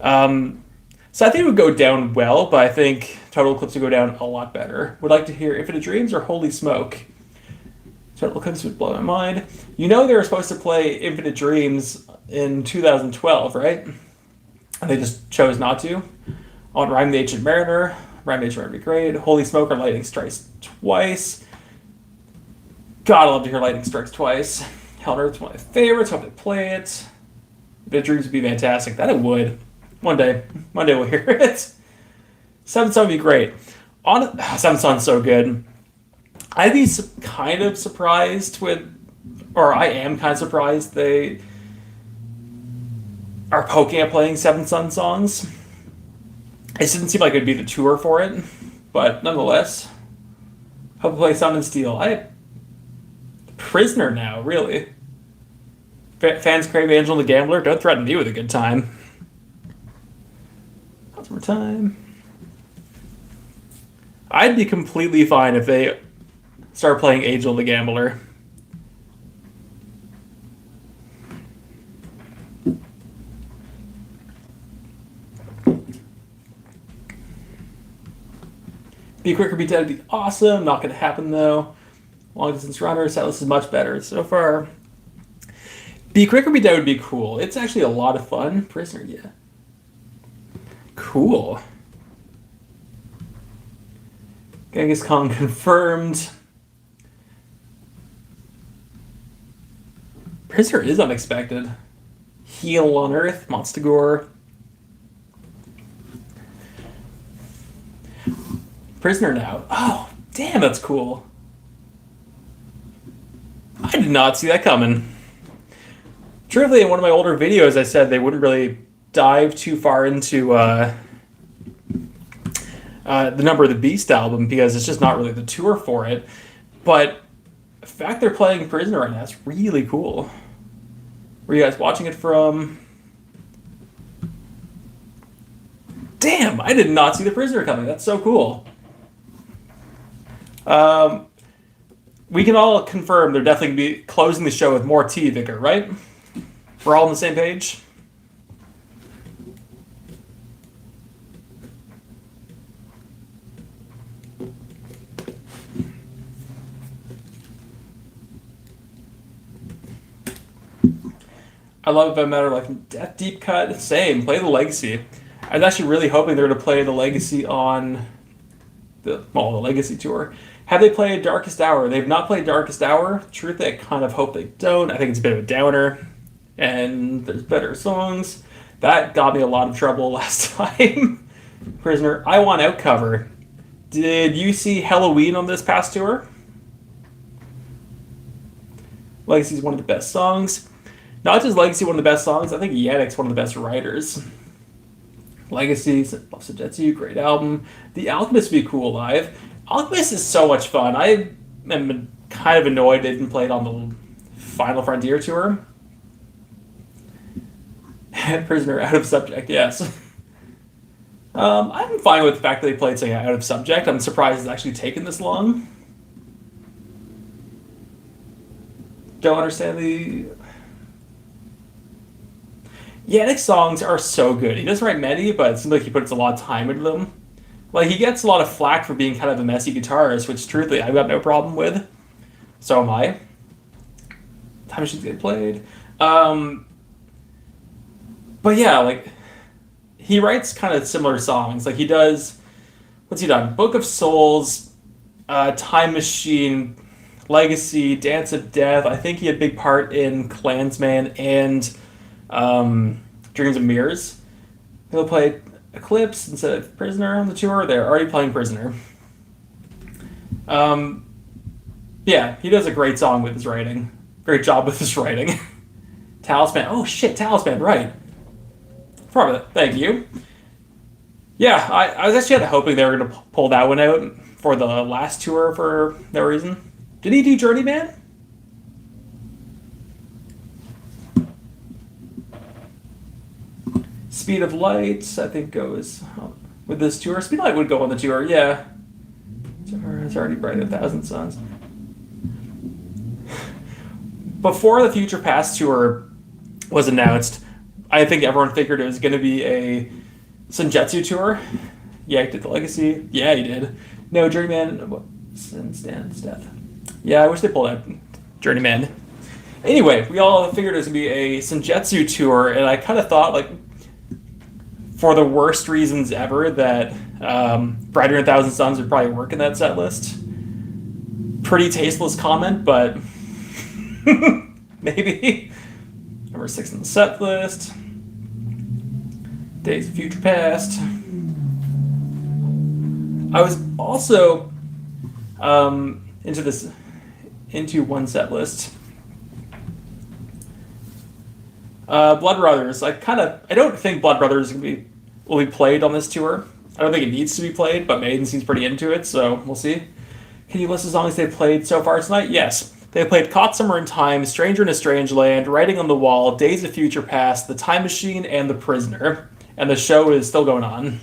S1: Um, so I think it would go down well, but I think Total Eclipse would go down a lot better. Would like to hear Infinite Dreams or Holy Smoke? Total Eclipse would blow my mind. You know they were supposed to play Infinite Dreams in 2012, right? And they just chose not to. On Rhyme the Ancient Mariner, Rhyme the Ancient Mariner would be great. Holy Smoke or Lightning Strikes Twice. God, I love to hear Lightning Strikes Twice. Hell on Earth's one of my favorites. Hope they play it. Infinite Dreams would be fantastic. That it would. One day we'll hear it. Seventh Son would be great. Seventh Son's so good. I'd be kind of surprised with, or I am kind of surprised they are poking at playing Seventh Son songs. It didn't seem like it'd be the tour for it, but nonetheless, hope to play Sound and Steel. Prisoner now, really. Fans crave Angel and the Gambler. Don't threaten me with a good time. How's more time? I'd be completely fine if they start playing Angel and the Gambler. Be Quicker, Be Dead would be awesome. Not going to happen, though. Long Distance Runner, Setlist is much better so far. Be Quicker, Be Dead would be cool. It's actually a lot of fun. Prisoner, yeah. Cool. Genghis Khan confirmed. Prisoner is unexpected. Heal on Earth, Monstagore. Prisoner now. Oh, damn, that's cool. I did not see that coming. Truthfully, in one of my older videos, I said they wouldn't really dive too far into the Number of the Beast album because it's just not really the tour for it. But the fact they're playing Prisoner right now is really cool. Were you guys watching it from? Damn, I did not see the Prisoner coming. That's so cool. We can all confirm they're definitely going to be closing the show with more T Vicar, right? We're all on the same page? I love a matter like Death Deep Cut. Same. Play the Legacy. I was actually really hoping they're going to play the Legacy on the Legacy tour. Have they played Darkest Hour? They've not played Darkest Hour. Truth, I kind of hope they don't. I think it's a bit of a downer, and there's better songs. That got me a lot of trouble last time. Prisoner, I Want Out cover. Did you see Halloween on this past tour? Legacy's one of the best songs. Not just Legacy one of the best songs, I think Yannick's one of the best writers. Legacy, Love Sujetsu, great album. The Alchemist would be cool live. Alchemist is so much fun. I am kind of annoyed they didn't play it on the Final Frontier tour. Prisoner, Out of Subject, yes. I'm fine with the fact that they played something Out of Subject. I'm surprised it's actually taken this long. Don't understand the... Yannick's songs are so good. He doesn't write many, but it seems like he puts a lot of time into them. Like, he gets a lot of flack for being kind of a messy guitarist, which, truthfully, I've got no problem with. So am I. Time Machine's getting played. But yeah, like, he writes kind of similar songs. Like, he does... What's he done? Book of Souls, Time Machine, Legacy, Dance of Death. I think he had a big part in Klansman and... Dreams of Mirrors. He'll play Eclipse instead of Prisoner on the tour. They're already playing Prisoner. Yeah, he does a great song with his writing. Great job with his writing. Talisman. Oh shit, Talisman, right. Probably. Thank you. Yeah, I was actually hoping they were going to pull that one out for the last tour for no reason. Did he do Journeyman? Speed of Light, I think, goes with this tour. Speed of Light would go on the tour, yeah. It's already bright 1,000 suns. Before the Future Past tour was announced, I think everyone figured it was going to be a Senjutsu tour. Yeah, he did the Legacy. Yeah, he did. No, Journeyman. Stan's death. Yeah, I wish they pulled out Journeyman. Anyway, we all figured it was going to be a Senjutsu tour, and I kind of thought, like, for the worst reasons ever, that Brighter Than 1,000 Suns would probably work in that set list. Pretty tasteless comment, but maybe. Number 6 in the set list. Days of Future Past. I was also into one set list. Blood Brothers. I don't think Blood Brothers will be played on this tour. I don't think it needs to be played, but Maiden seems pretty into it, so we'll see. Can you list the songs they've played so far tonight? Yes. They played Caught Somewhere in Time, Stranger in a Strange Land, Writing on the Wall, Days of Future Past, The Time Machine, and The Prisoner. And the show is still going on.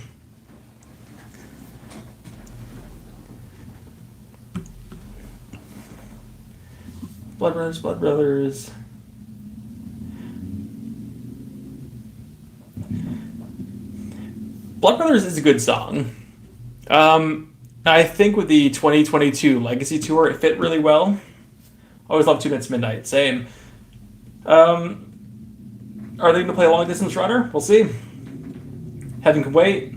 S1: Blood Brothers, Blood Brothers. Blood Brothers is a good song. I think with the 2022 Legacy Tour, it fit really well. Always love 2 Minutes Midnight. Same. Are they going to play a Long Distance Runner? We'll see. Heaven Can Wait.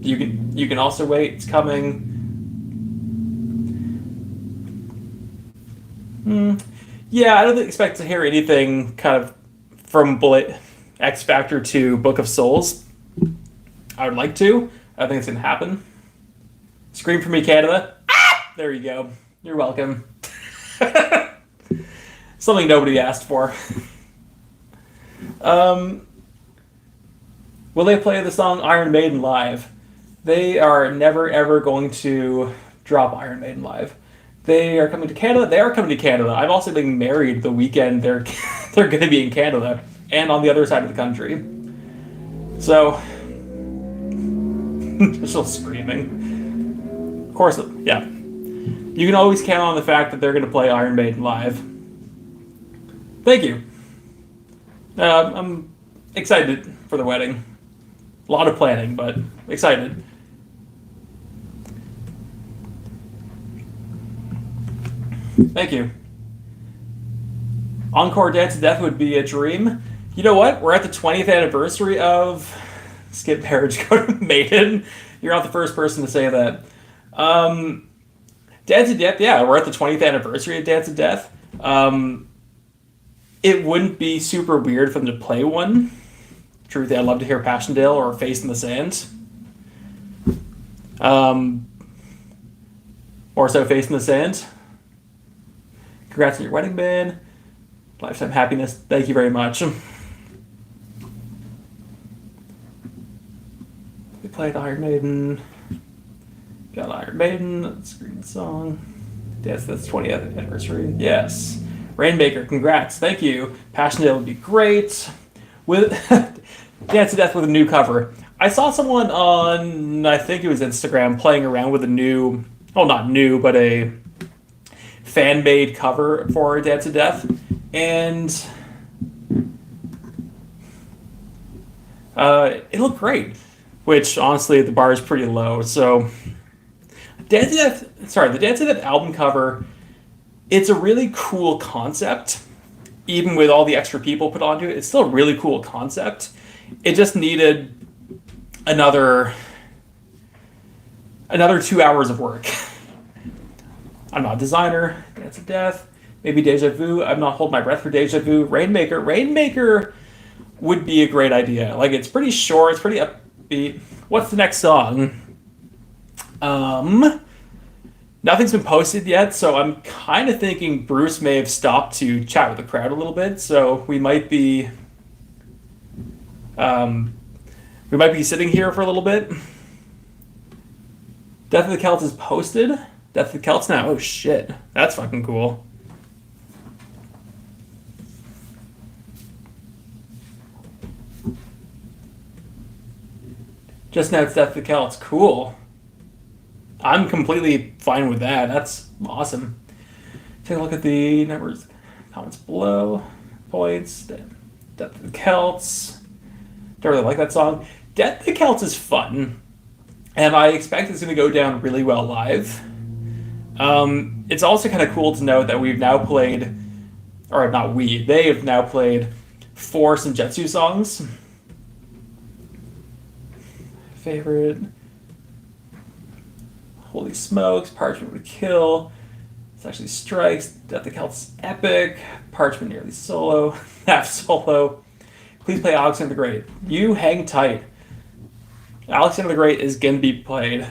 S1: You can also wait. It's coming. Yeah, I don't expect to hear anything kind of from Bullet X Factor to Book of Souls. I would like to. I think it's going to happen. Scream for Me, Canada. Ah! There you go. You're welcome. Something nobody asked for. Will they play the song Iron Maiden live? They are never ever going to drop Iron Maiden live. They are coming to Canada. They are coming to Canada. I'm also being married the weekend they're going to be in Canada and on the other side of the country. So, still screaming. Of course, yeah. You can always count on the fact that they're going to play Iron Maiden live. Thank you. I'm excited for the wedding. A lot of planning, but excited. Thank you. Encore Dance to Death would be a dream. You know what? We're at the 20th anniversary of Skip Marriage Go to Maiden. You're not the first person to say that. Dance to Death, yeah, we're at the 20th anniversary of Dance to Death. It wouldn't be super weird for them to play one. Truthfully, I'd love to hear Passchendaele or Face in the Sand. Or so Face in the Sand. Congrats on your wedding, man. Lifetime happiness. Thank you very much. We played Iron Maiden. Got Iron Maiden. Let's screen the song. Yes, that's 20th anniversary. Yes. Rainmaker, congrats. Thank you. Passchendaele would be great. With Dance to Death with a new cover. I saw someone on, I think it was Instagram, playing around with a new, well, not new, but a fan-made cover for Dance to Death. And it looked great. Which, honestly, the bar is pretty low. So, the Dance to Death album cover, it's a really cool concept. Even with all the extra people put onto it, it's still a really cool concept. It just needed another 2 hours of work. I'm not a designer. Dance to Death. Maybe Deja Vu. I'm not holding my breath for Deja Vu. Rainmaker. Rainmaker would be a great idea. Like, it's pretty short. It's pretty upbeat. What's the next song? Nothing's been posted yet, so I'm kind of thinking Bruce may have stopped to chat with the crowd a little bit. So um, we might be sitting here for a little bit. Death of the Celts is posted. Death of the Celts now. Oh shit, that's fucking cool. Just now it's Death of the Celts. Cool. I'm completely fine with that. That's awesome. Take a look at the numbers, comments below. Points. Death of the Celts. Don't really like that song. Death of the Celts is fun, and I expect it's going to go down really well live. It's also kind of cool to note that we've now played, or not we, they have now played 4 Senjutsu songs. Favorite. Holy Smokes, Parchment would kill. It's actually Strikes. Death of the Celts epic. Parchment nearly solo. Half solo. Please play Alexander the Great. You hang tight. Alexander the Great is going to be played.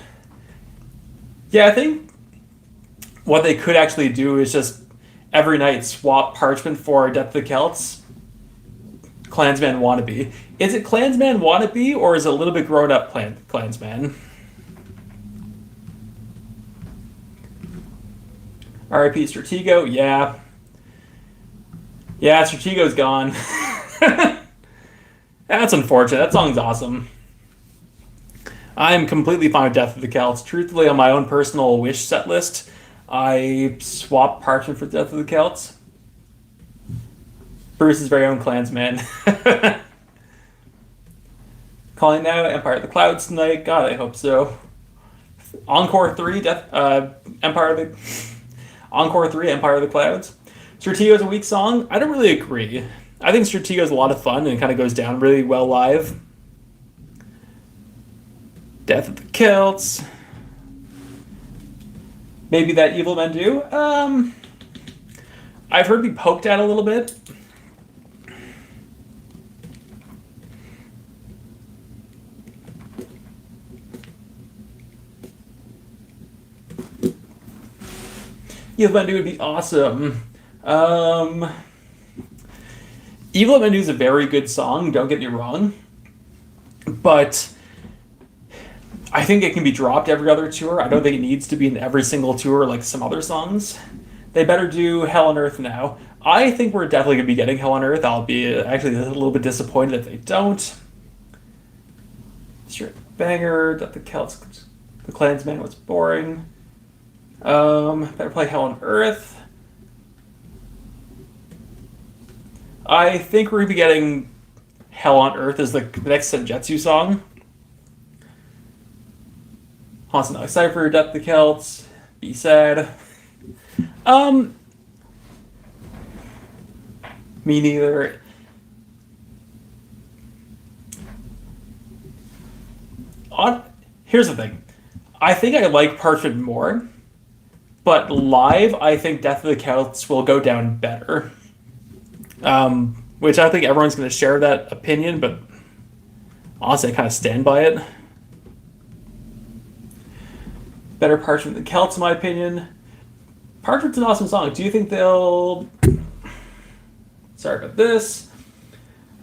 S1: Yeah, I think what they could actually do is just every night swap Parchment for Death of the Celts. Clansman Wannabe. Is it Clansman Wannabe or is it a little bit grown up Clansman? R.I.P. Stratego, yeah. Yeah, Stratego's gone. That's unfortunate. That song's awesome. I'm completely fine with Death of the Celts. Truthfully, on my own personal wish set list, I swapped Parchment for Death of the Celts. Bruce's very own Clansman. Calling now Empire of the Clouds tonight. God, I hope so. Encore 3, Encore 3, Empire of the Clouds. Stratego is a weak song. I don't really agree. I think Stratego is a lot of fun and it kind of goes down really well live. Death of the Celts. Maybe that Evil Men do. I've heard me poked at a little bit. Evil Men do would be awesome. Evil Men do is a very good song, don't get me wrong. But I think it can be dropped every other tour. I don't think it needs to be in every single tour like some other songs. They better do Hell on Earth now. I think we're definitely going to be getting Hell on Earth. I'll be actually a little bit disappointed if they don't. Straight banger, Death of the Celts, the Clansman was boring. Better play Hell on Earth. I think we're going to be getting Hell on Earth as the next Senjutsu song. Hansel Cypher, Death of the Celts, Be Sad. Me neither. Here's the thing. I think I like Parchment more, but live, I think Death of the Celts will go down better. Which I think everyone's going to share that opinion, but honestly, I kind of stand by it. Better Parchment than Celts, in my opinion. Parchment's an awesome song. Do you think they'll... Sorry about this.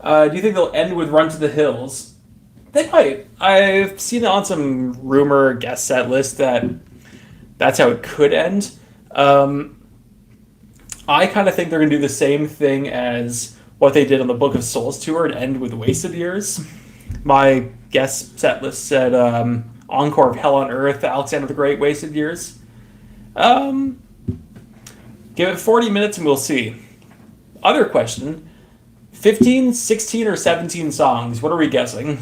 S1: Do you think they'll end with Run to the Hills? They might. I've seen it on some rumor guest set list that that's how it could end. I kind of think they're going to do the same thing as what they did on the Book of Souls tour and end with Wasted Years. My guest set list said Encore of Hell on Earth, Alexander the Great, Wasted Years. Give it 40 minutes and we'll see. Other question, 15, 16, or 17 songs? What are we guessing?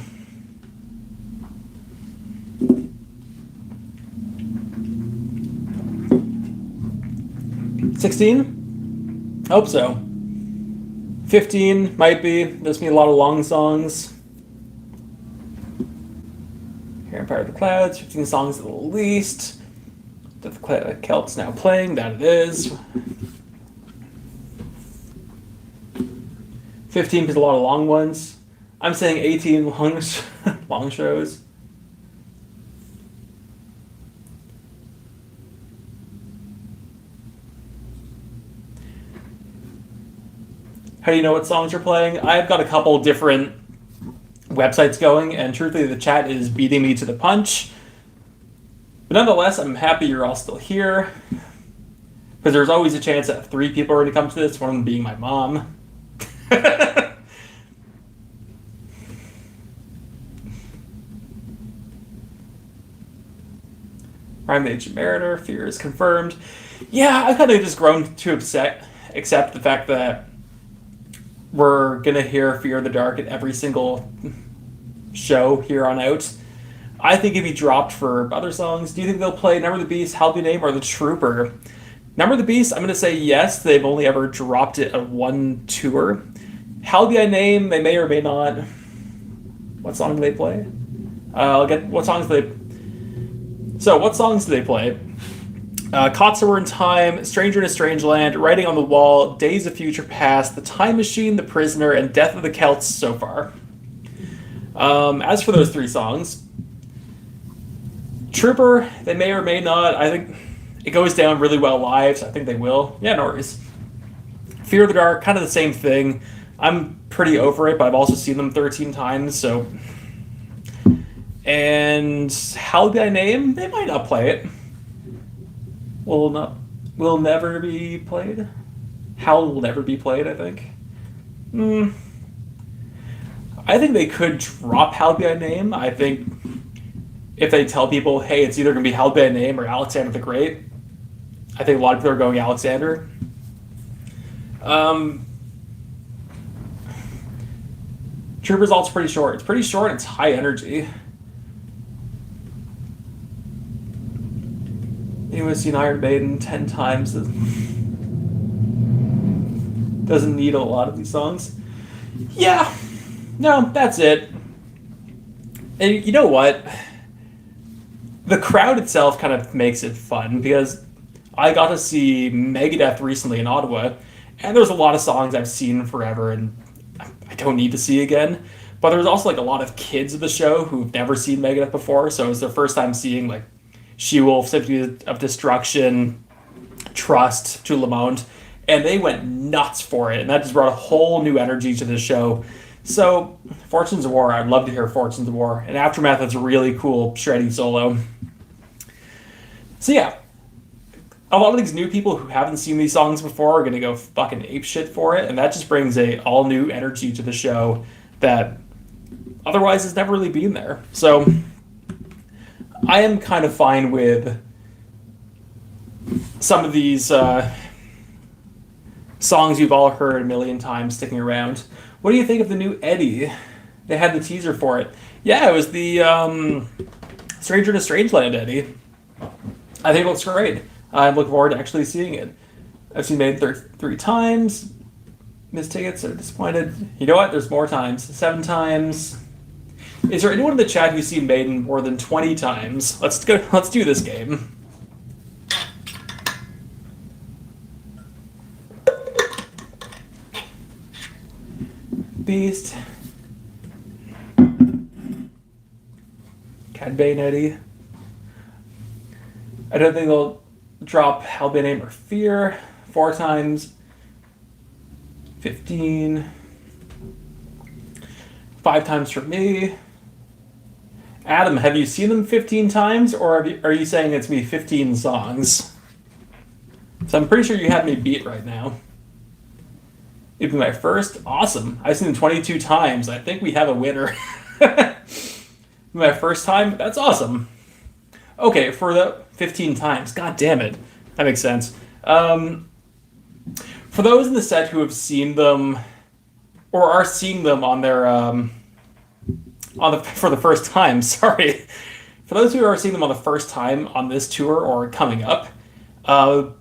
S1: $16? Hope so. 15 might be. There's gonna be a lot of long songs. Here, Empire of the Clouds, 15 songs at the least. Death of the Celts now playing, that it is. 15 is a lot of long ones. I'm saying 18 long shows. How do you know what songs are playing? I've got a couple different websites going, and truthfully, the chat is beating me to the punch. But nonetheless, I'm happy you're all still here, because there's always a chance that 3 people are going to come to this, one of them being my mom. Prime the Ancient Mariner, Fear is confirmed. Yeah, I've kind of just grown to accept the fact that we're going to hear Fear of the Dark at every single show here on out. I think if he dropped for other songs, do you think they'll play Number of the Beast, Hallowed Be Name, or The Trooper? Number of the Beast, I'm going to say yes. They've only ever dropped it on one tour. Hallowed Be Name, they may or may not. What song do they play? I'll get what songs do they. So, what songs do they play? Caught Somewhere in Time, Stranger in a Strange Land, Writing on the Wall, Days of Future Past, The Time Machine, The Prisoner, and Death of the Celts so far. As for those 3 songs, Trooper, they may or may not. I think it goes down really well live, so I think they will. Yeah, no worries. Fear of the Dark, kind of the same thing. I'm pretty over it, but I've also seen them 13 times, so... And Hallowed Be Thy Name, they might not play it. Will never be played? Howl will never be played, I think. I think they could drop Hallowed Be Thy Name. I think if they tell people, hey, it's either going to be Hallowed Be Thy Name or Alexander the Great, I think a lot of people are going Alexander. Trooper's also pretty short. It's pretty short, it's high energy. Anyways, seen Iron Maiden 10 times. Doesn't need a lot of these songs. Yeah. No, that's it. And you know what? The crowd itself kind of makes it fun, because I got to see Megadeth recently in Ottawa, and there's a lot of songs I've seen forever and I don't need to see again. But there's also like a lot of kids at the show who've never seen Megadeth before, so it was their first time seeing like She-Wolf, Symphony of Destruction, Trust, To Le Monde, and they went nuts for it, and that just brought a whole new energy to the show. So, Fortunes of War, I'd love to hear Fortunes of War, and Aftermath is a really cool, shreddy solo. So yeah, a lot of these new people who haven't seen these songs before are going to go fucking apeshit for it, and that just brings a all-new energy to the show that otherwise has never really been there. So... I am kind of fine with some of these songs you've all heard a million times sticking around. What do you think of the new Eddie? They had the teaser for it. Yeah, it was the Stranger in a Strange Land Eddie. I think it looks great. I'm looking forward to actually seeing it. I've seen it 3 times. Missed tickets are disappointed. You know what? There's more times. 7 times. Is there anyone in the chat who's seen Maiden more than 20 times? Let's do this game. Beast. Cad Bane Eddie. I don't think they'll drop Hallowed Be Thy Name or Fear 4 times. 15. 5 times for me. Adam, have you seen them 15 times, or are you saying it's me 15 songs? So I'm pretty sure you have me beat right now. It'd be my first. Awesome. I've seen them 22 times. I think we have a winner. My first time? That's awesome. Okay, for the 15 times. God damn it. That makes sense. For those in the set who have seen them, or are seeing them on their... for the first time, sorry. For those who are seeing them on the first time on this tour or coming up,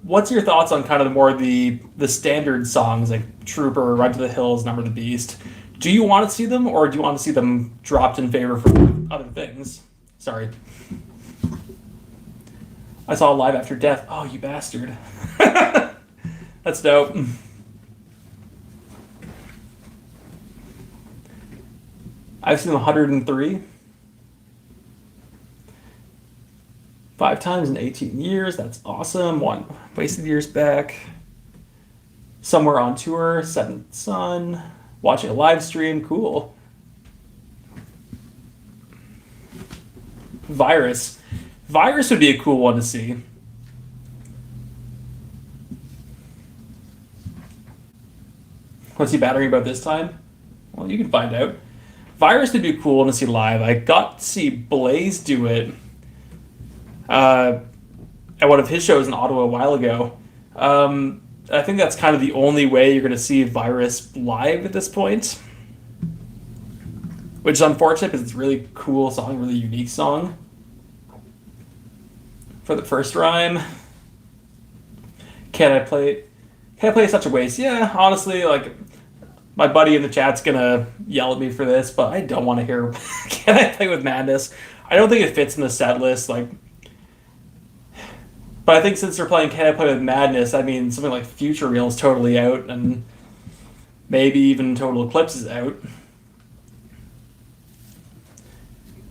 S1: what's your thoughts on kind of the standard songs like Trooper, Run to the Hills, Number of the Beast? Do you want to see them, or do you want to see them dropped in favor for other things? Sorry. I saw Live After Death. Oh, you bastard. That's dope. I've seen 103. 5 times in 18 years. That's awesome. 1 wasted years back. Somewhere on tour, Setting Sun, watching a live stream, cool. Virus. Virus would be a cool one to see. What's he battering about this time? Well, you can find out. Virus would be cool to see live. I got to see Blaze do it at one of his shows in Ottawa a while ago. I think that's kind of the only way you're going to see Virus live at this point, which is unfortunate because it's a really cool song, really unique song. For the first rhyme, can I play such a waste? Yeah, honestly, like, my buddy in the chat's gonna yell at me for this, but I don't want to hear Can I Play with Madness. I don't think it fits in the set list, like, but I think since they're playing Can I Play with Madness, I mean, something like Future Real is totally out, and maybe even Total Eclipse is out.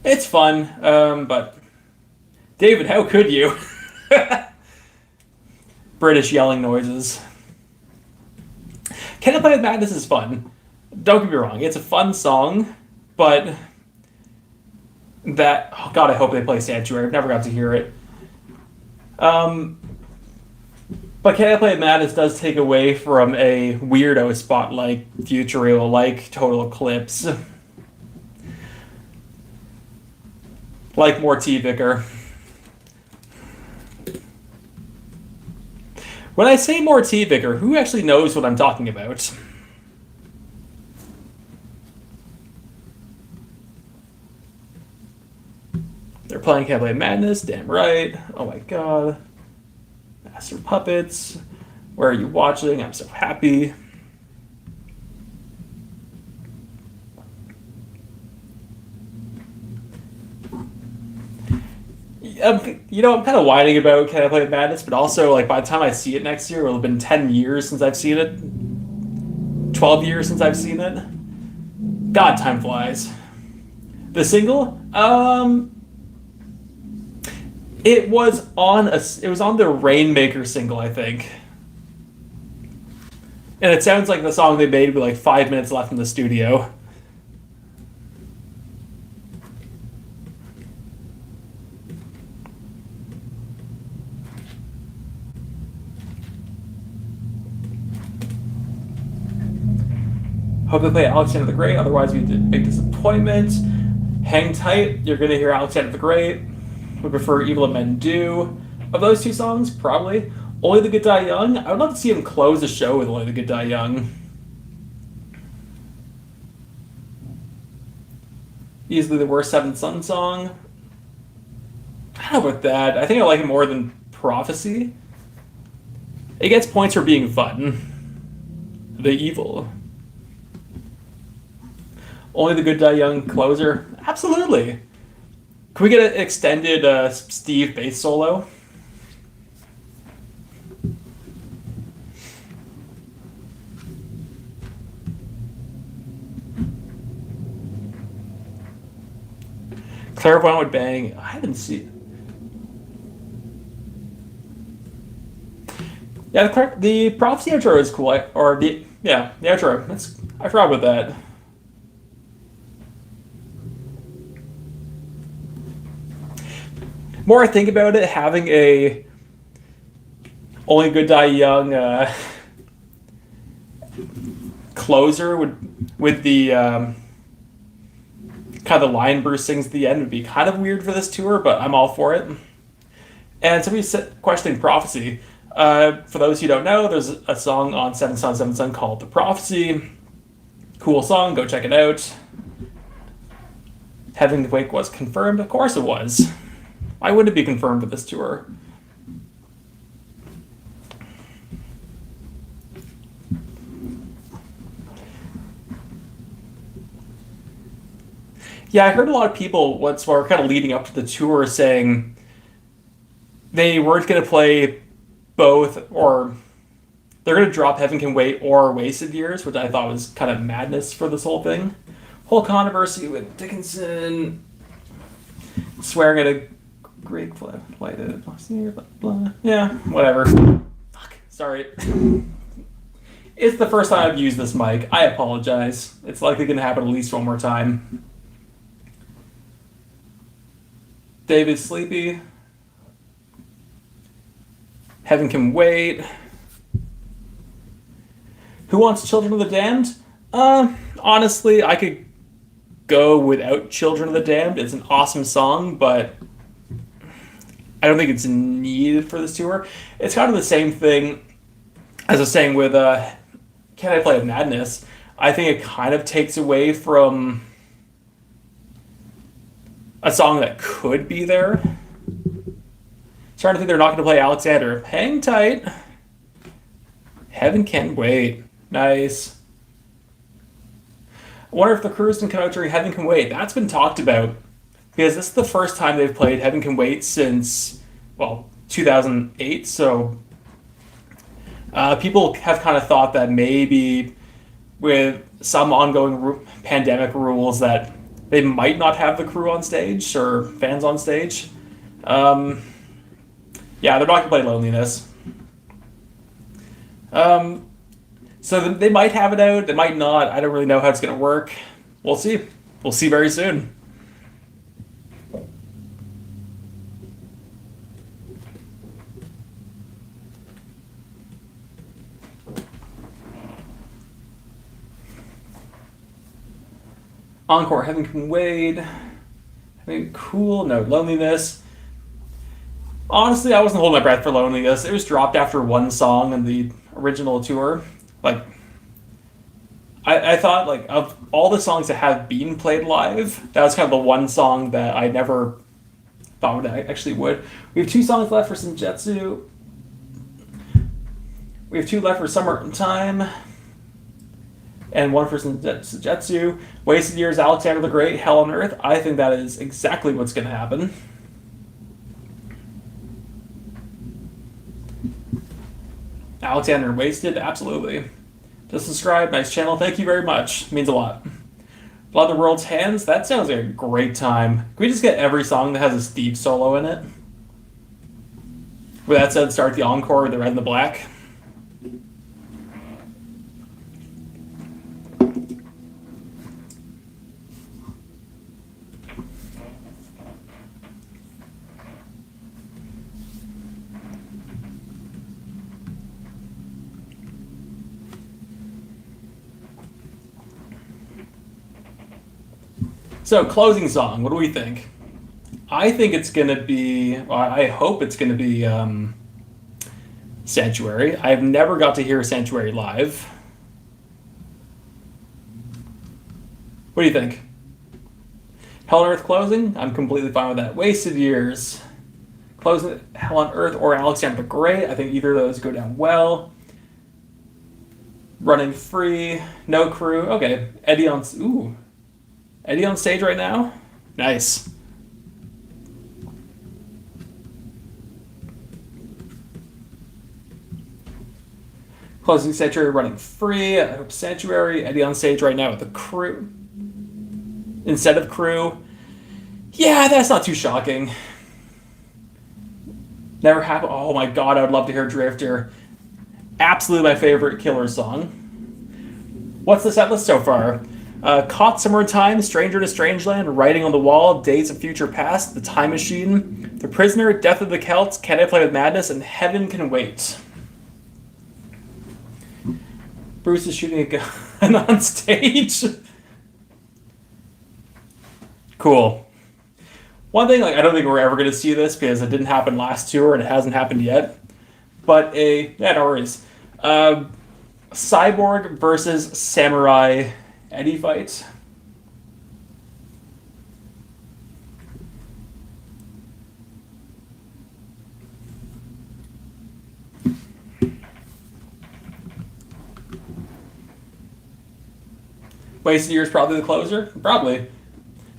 S1: It's fun, but David, how could you? British yelling noises. Can I Play with Madness is fun. Don't get me wrong, it's a fun song, but that, oh god, I hope they play Sanctuary. I've never got to hear it. But Can I Play with Madness does take away from a weirdo spot like Future Real, like Total Eclipse, like more T-Vicar. When I say more T-Vicar, who actually knows what I'm talking about? They're playing Can I Play Madness, damn right. Oh my god. Master Puppets. Where are you watching? I'm so happy. You know, I'm kind of whining about Can I Play with Madness, but also, like, by the time I see it next year, it'll have been 10 years since I've seen it. 12 years since I've seen it. God, time flies. The single? It was on the Rainmaker single, I think. And it sounds like the song they made with like 5 minutes left in the studio. Hope they play Alexander the Great, otherwise it'd be a big disappointment. Hang tight, you're going to hear Alexander the Great. Would prefer Evil Men Do. Of those two songs, probably. Only the Good Die Young. I would love to see him close the show with Only the Good Die Young. Easily the worst Seventh Son song. I don't know about that. I think I like it more than Prophecy. It gets points for being fun. The Evil. Only the Good Die Young closer. Absolutely. Can we get an extended Steve bass solo? Clairvoyant would bang. I haven't seen. Yeah, the Prophecy outro is cool. The outro. I forgot about that. More I think about it, having a Only Good Die Young closer with the kind of the line Bruce sings at the end would be kind of weird for this tour, but I'm all for it. And somebody's questioning Prophecy. For those who don't know, there's a song on Seven Son called The Prophecy. Cool song, go check it out. Heaven to Wake was confirmed? Of course it was. Why wouldn't it be confirmed with this tour? Yeah, I heard a lot of people once were kind of leading up to the tour saying they weren't going to play both, or they're going to drop Heaven Can Wait or Wasted Years, which I thought was kind of madness for this whole thing. Whole controversy with Dickinson swearing at a Greek flag, lighted last year, blah, blah. Yeah, whatever. Fuck, sorry. It's the first time I've used this mic. I apologize. It's likely going to happen at least one more time. David Sleepy. Heaven Can Wait. Who Wants Children of the Damned? Honestly, I could go without Children of the Damned. It's an awesome song, but I don't think it's needed for this tour. It's kind of the same thing as I was saying with Can I Play with Madness? I think it kind of takes away from a song that could be there. Trying to think they're not going to play Alexander. Hang tight. Heaven Can Wait. Nice. I wonder if the Cruise can come out during Heaven Can Wait. That's been talked about. Because this is the first time they've played Heaven Can Wait since, well, 2008. So people have kind of thought that maybe with some ongoing pandemic rules that they might not have the crew on stage or fans on stage. Yeah, they're not going to play Loneliness. So they might have it out, they might not. I don't really know how it's going to work. We'll see. We'll see very soon. Encore, Heaven Can Wait. I mean, cool. No, Loneliness. Honestly, I wasn't holding my breath for Loneliness. It was dropped after one song in the original tour. Like, I thought, like, of all the songs that have been played live, that was kind of the one song that I never thought would actually would. We have 2 songs left for Senjutsu. We have 2 left for Summertime. And 1 for Senjutsu. Wasted Years, Alexander the Great, Hell on Earth. I think that is exactly what's going to happen. Alexander Wasted, absolutely. Just subscribe, nice channel, thank you very much. It means a lot. Blood the World's Hands, that sounds like a great time. Can we just get every song that has a Steve solo in it? With that said, start the encore with the red and the black. So, closing song, what do we think? I think it's going to be, well, I hope it's going to be Sanctuary. I've never got to hear Sanctuary live. What do you think? Hell on Earth closing? I'm completely fine with that. Wasted Years. Closing Hell on Earth or Alexander the Great. I think either of those go down well. Running Free. No Crew. Okay. Eddie on stage right now? Nice. Closing Sanctuary, Running Free. I hope Sanctuary. Eddie on stage right now with the Crew. Instead of Crew. Yeah, that's not too shocking. Never happened. Oh my god, I would love to hear Drifter. Absolutely my favorite Killer song. What's the set list so far? Caught Summertime, Stranger to Strangeland, Writing on the Wall, Days of Future Past, The Time Machine, The Prisoner, Death of the Celts, Can I Play with Madness, and Heaven Can Wait. Bruce is shooting a gun on stage. Cool. One thing, I don't think we're ever going to see this because it didn't happen last tour and it hasn't happened yet. But no worries. Cyborg versus Samurai Eddie fight. Wasted Years probably the closer? Probably.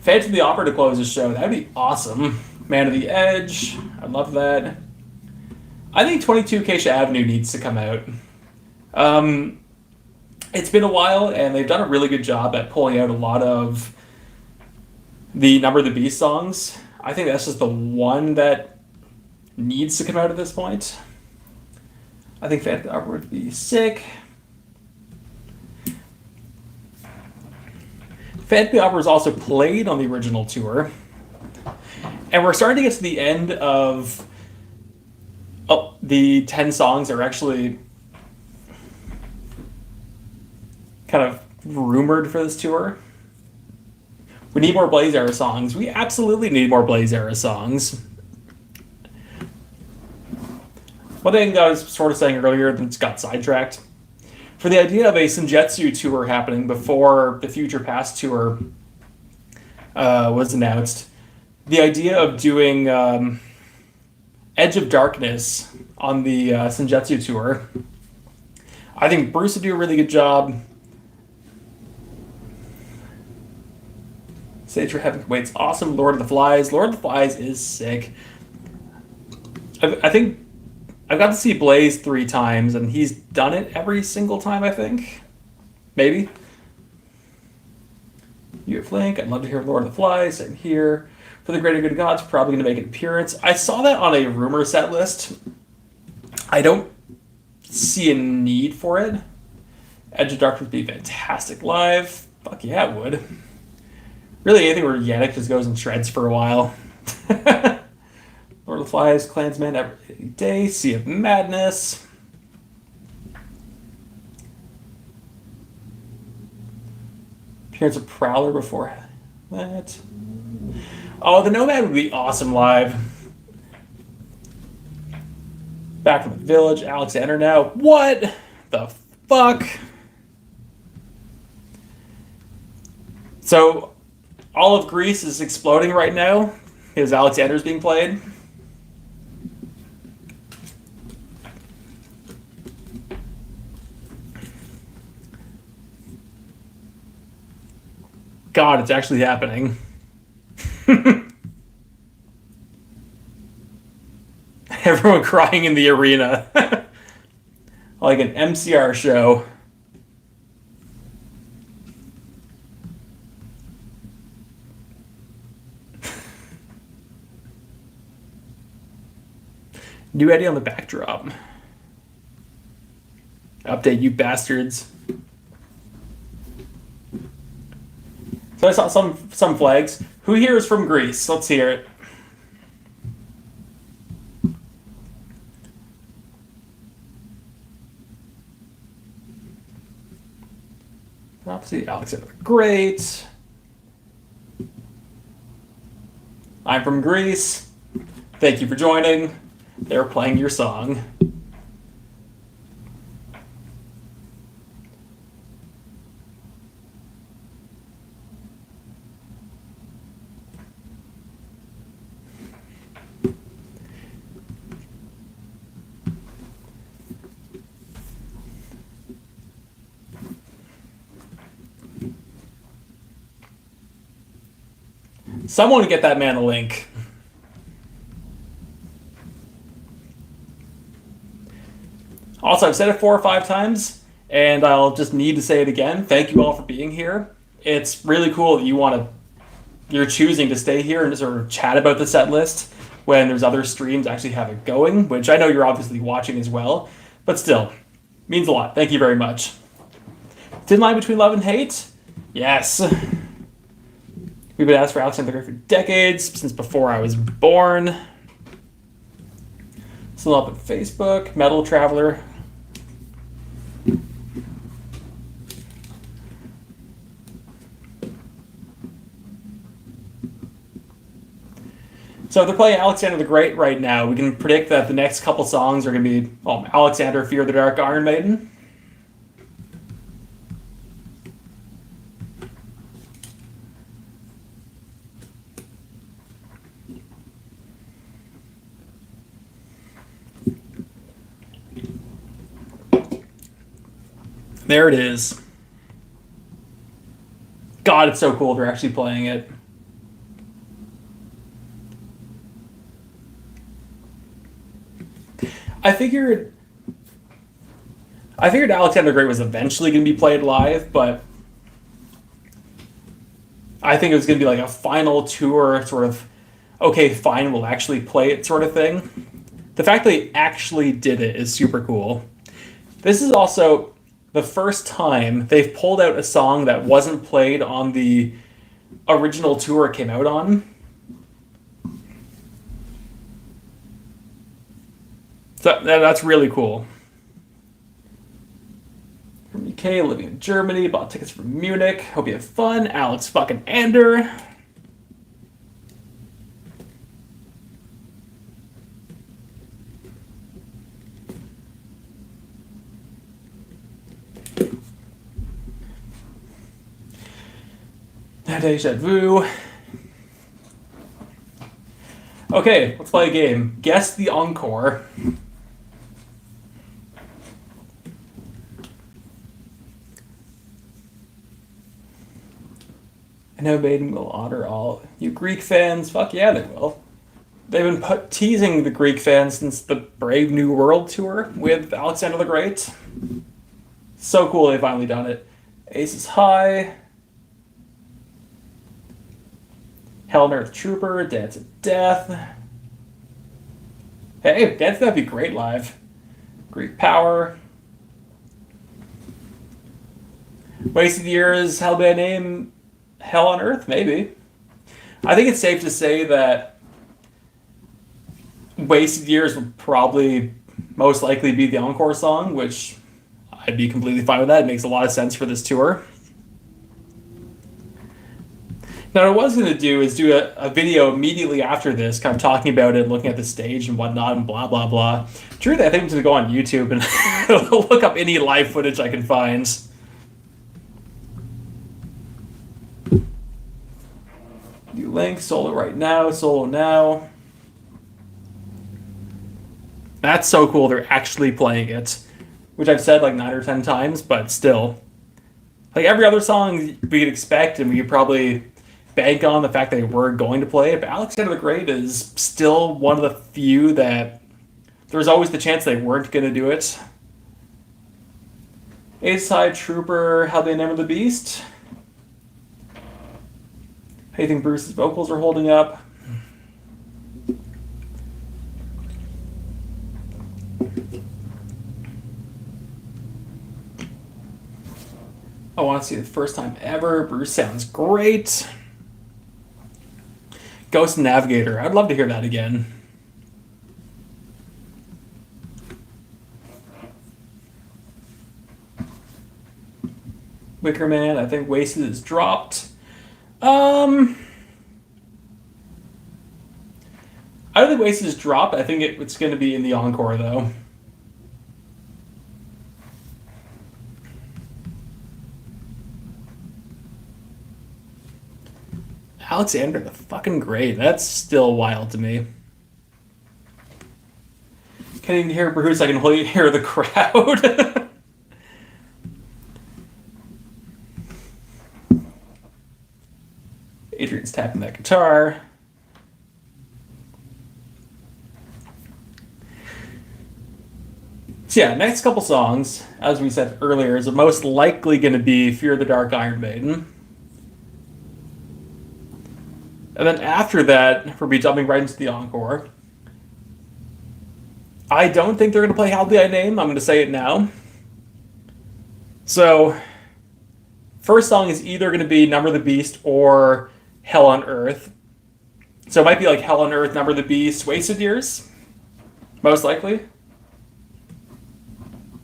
S1: Phantom of the Opera to close the show. That'd be awesome. Man of the Edge. I'd love that. I think 22 Acacia Avenue needs to come out. It's been a while, and they've done a really good job at pulling out a lot of the Number of the Beast songs. I think that's just the one that needs to come out at this point. I think Phantom of the Opera would be sick. Phantom Opera is also played on the original tour. And we're starting to get to the end of the 10 songs that are actually kind of rumored for this tour. We need more Blaze Era songs. We absolutely need more Blaze Era songs. One thing I was sort of saying earlier that got sidetracked. For the idea of a Senjutsu tour happening before the Future Past tour was announced, the idea of doing Edge of Darkness on the Senjutsu tour, I think Bruce would do a really good job. Sage for Heaven Waits, awesome. Lord of the Flies. Lord of the Flies is sick. I think I've got to see Blaze 3 times, and he's done it every single time, I think. Maybe. You have Link. I'd love to hear Lord of the Flies. Same here. For the Greater Good of God's probably going to make an appearance. I saw that on a rumor set list. I don't see a need for it. Edge of Darkness would be fantastic live. Fuck yeah, it would. Really, anything where Yannick just goes and shreds for a while. Lord of the Flies, Clansman, Every Day, Sea of Madness. Appearance of Prowler before that. Oh, the Nomad would be awesome live. Back from the Village, Alexander now. What the fuck? So, all of Greece is exploding right now because Alexander's being played. God, it's actually happening. Everyone crying in the arena. Like an MCR show. New Eddie on the backdrop. Update, you bastards. So I saw some flags. Who here is from Greece? Let's hear it. Opposite Alexander the Great. I'm from Greece. Thank you for joining. They're playing your song. Someone get that man a link. Also, I've said it 4 or 5 times, and I'll just need to say it again. Thank you all for being here. It's really cool that you're choosing to stay here and sort of chat about the set list when there's other streams actually have it going, which I know you're obviously watching as well, but still, means a lot. Thank you very much. Thin line between love and hate? Yes. We've been asked for Alexander the Great for decades, since before I was born. Still up on Facebook. Metal Traveler. So they're playing Alexander the Great right now. We can predict that the next couple songs are going to be Alexander, Fear the Dark, Iron Maiden. There it is. God, it's so cool they're actually playing it. I figured Alexander the Great was eventually going to be played live, but I think it was going to be like a final tour sort of, okay, fine, we'll actually play it sort of thing. The fact that they actually did it is super cool. This is also the first time they've pulled out a song that wasn't played on the original tour it came out on. So that's really cool. From UK, living in Germany, bought tickets from Munich. Hope you have fun. Alex fucking Ander. Deja vu. Okay, let's play a game. Guess the Encore. I know Maiden will honor all you Greek fans. Fuck yeah, they will. They've been teasing the Greek fans since the Brave New World tour with Alexander the Great. So cool they finally done it. Aces High. Hell on Earth Trooper. Dance of Death. Hey, Dance of Death would be great live. Greek Power. Wasted Years, Hell by Name. Hell on Earth, maybe. I think it's safe to say that Wasted Years would probably most likely be the Encore song, which I'd be completely fine with that. It makes a lot of sense for this tour. Now, what I was going to do is do a video immediately after this, kind of talking about it, looking at the stage and whatnot, and blah, blah, blah. Truly, I think I'm going to go on YouTube and look up any live footage I can find. New link, solo right now, solo now. That's so cool, they're actually playing it. Which I've said like 9 or 10 times, but still. Like every other song we'd expect, and we could probably bank on the fact that they were going to play it, but Alexander the Great is still one of the few that there's always the chance they weren't going to do it. Ace High Trooper, How They Name of the Beast. How do you think Bruce's vocals are holding up? I want to see the first time ever. Bruce sounds great. Ghost Navigator. I'd love to hear that again. Wicker Man. I think Wasted is dropped. I don't think Wasted is dropped. I think it's going to be in the Encore, though. Alexander the fucking Great. That's still wild to me. Can't even hear Bruce. I can only hear the crowd. Adrian's tapping that guitar. So yeah, next couple songs, as we said earlier, is most likely going to be Fear the Dark, Iron Maiden. And then after that, we'll be jumping right into the Encore. I don't think they're going to play How Do I Name. I'm going to say it now. So, first song is either going to be Number the Beast or Hell on Earth. So it might be like Hell on Earth, Number the Beast, Wasted Years. Most likely.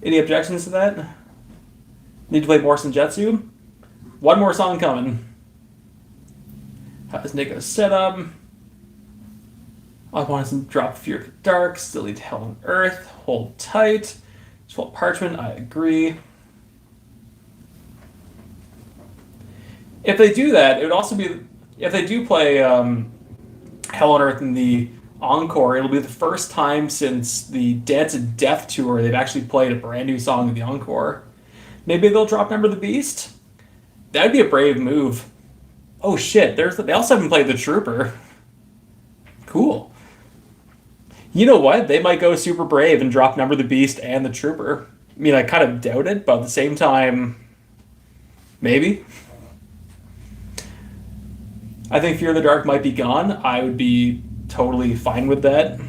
S1: Any objections to that? Need to play more Senjutsu? One more song coming. How does Nico set up? I want to drop Fear of the Dark, still need Hell on Earth, Hold Tight, Swalt Parchment, I agree. If they do that, it would also be, if they do play Hell on Earth in the Encore, it'll be the first time since the Dance of Death tour they've actually played a brand new song in the Encore. Maybe they'll drop Number the Beast? That'd be a brave move. Oh shit, they also haven't played the Trooper. Cool. You know what? They might go super brave and drop Number the Beast and the Trooper. I mean, I kind of doubt it, but at the same time, maybe. I think Fear of the Dark might be gone. I would be totally fine with that.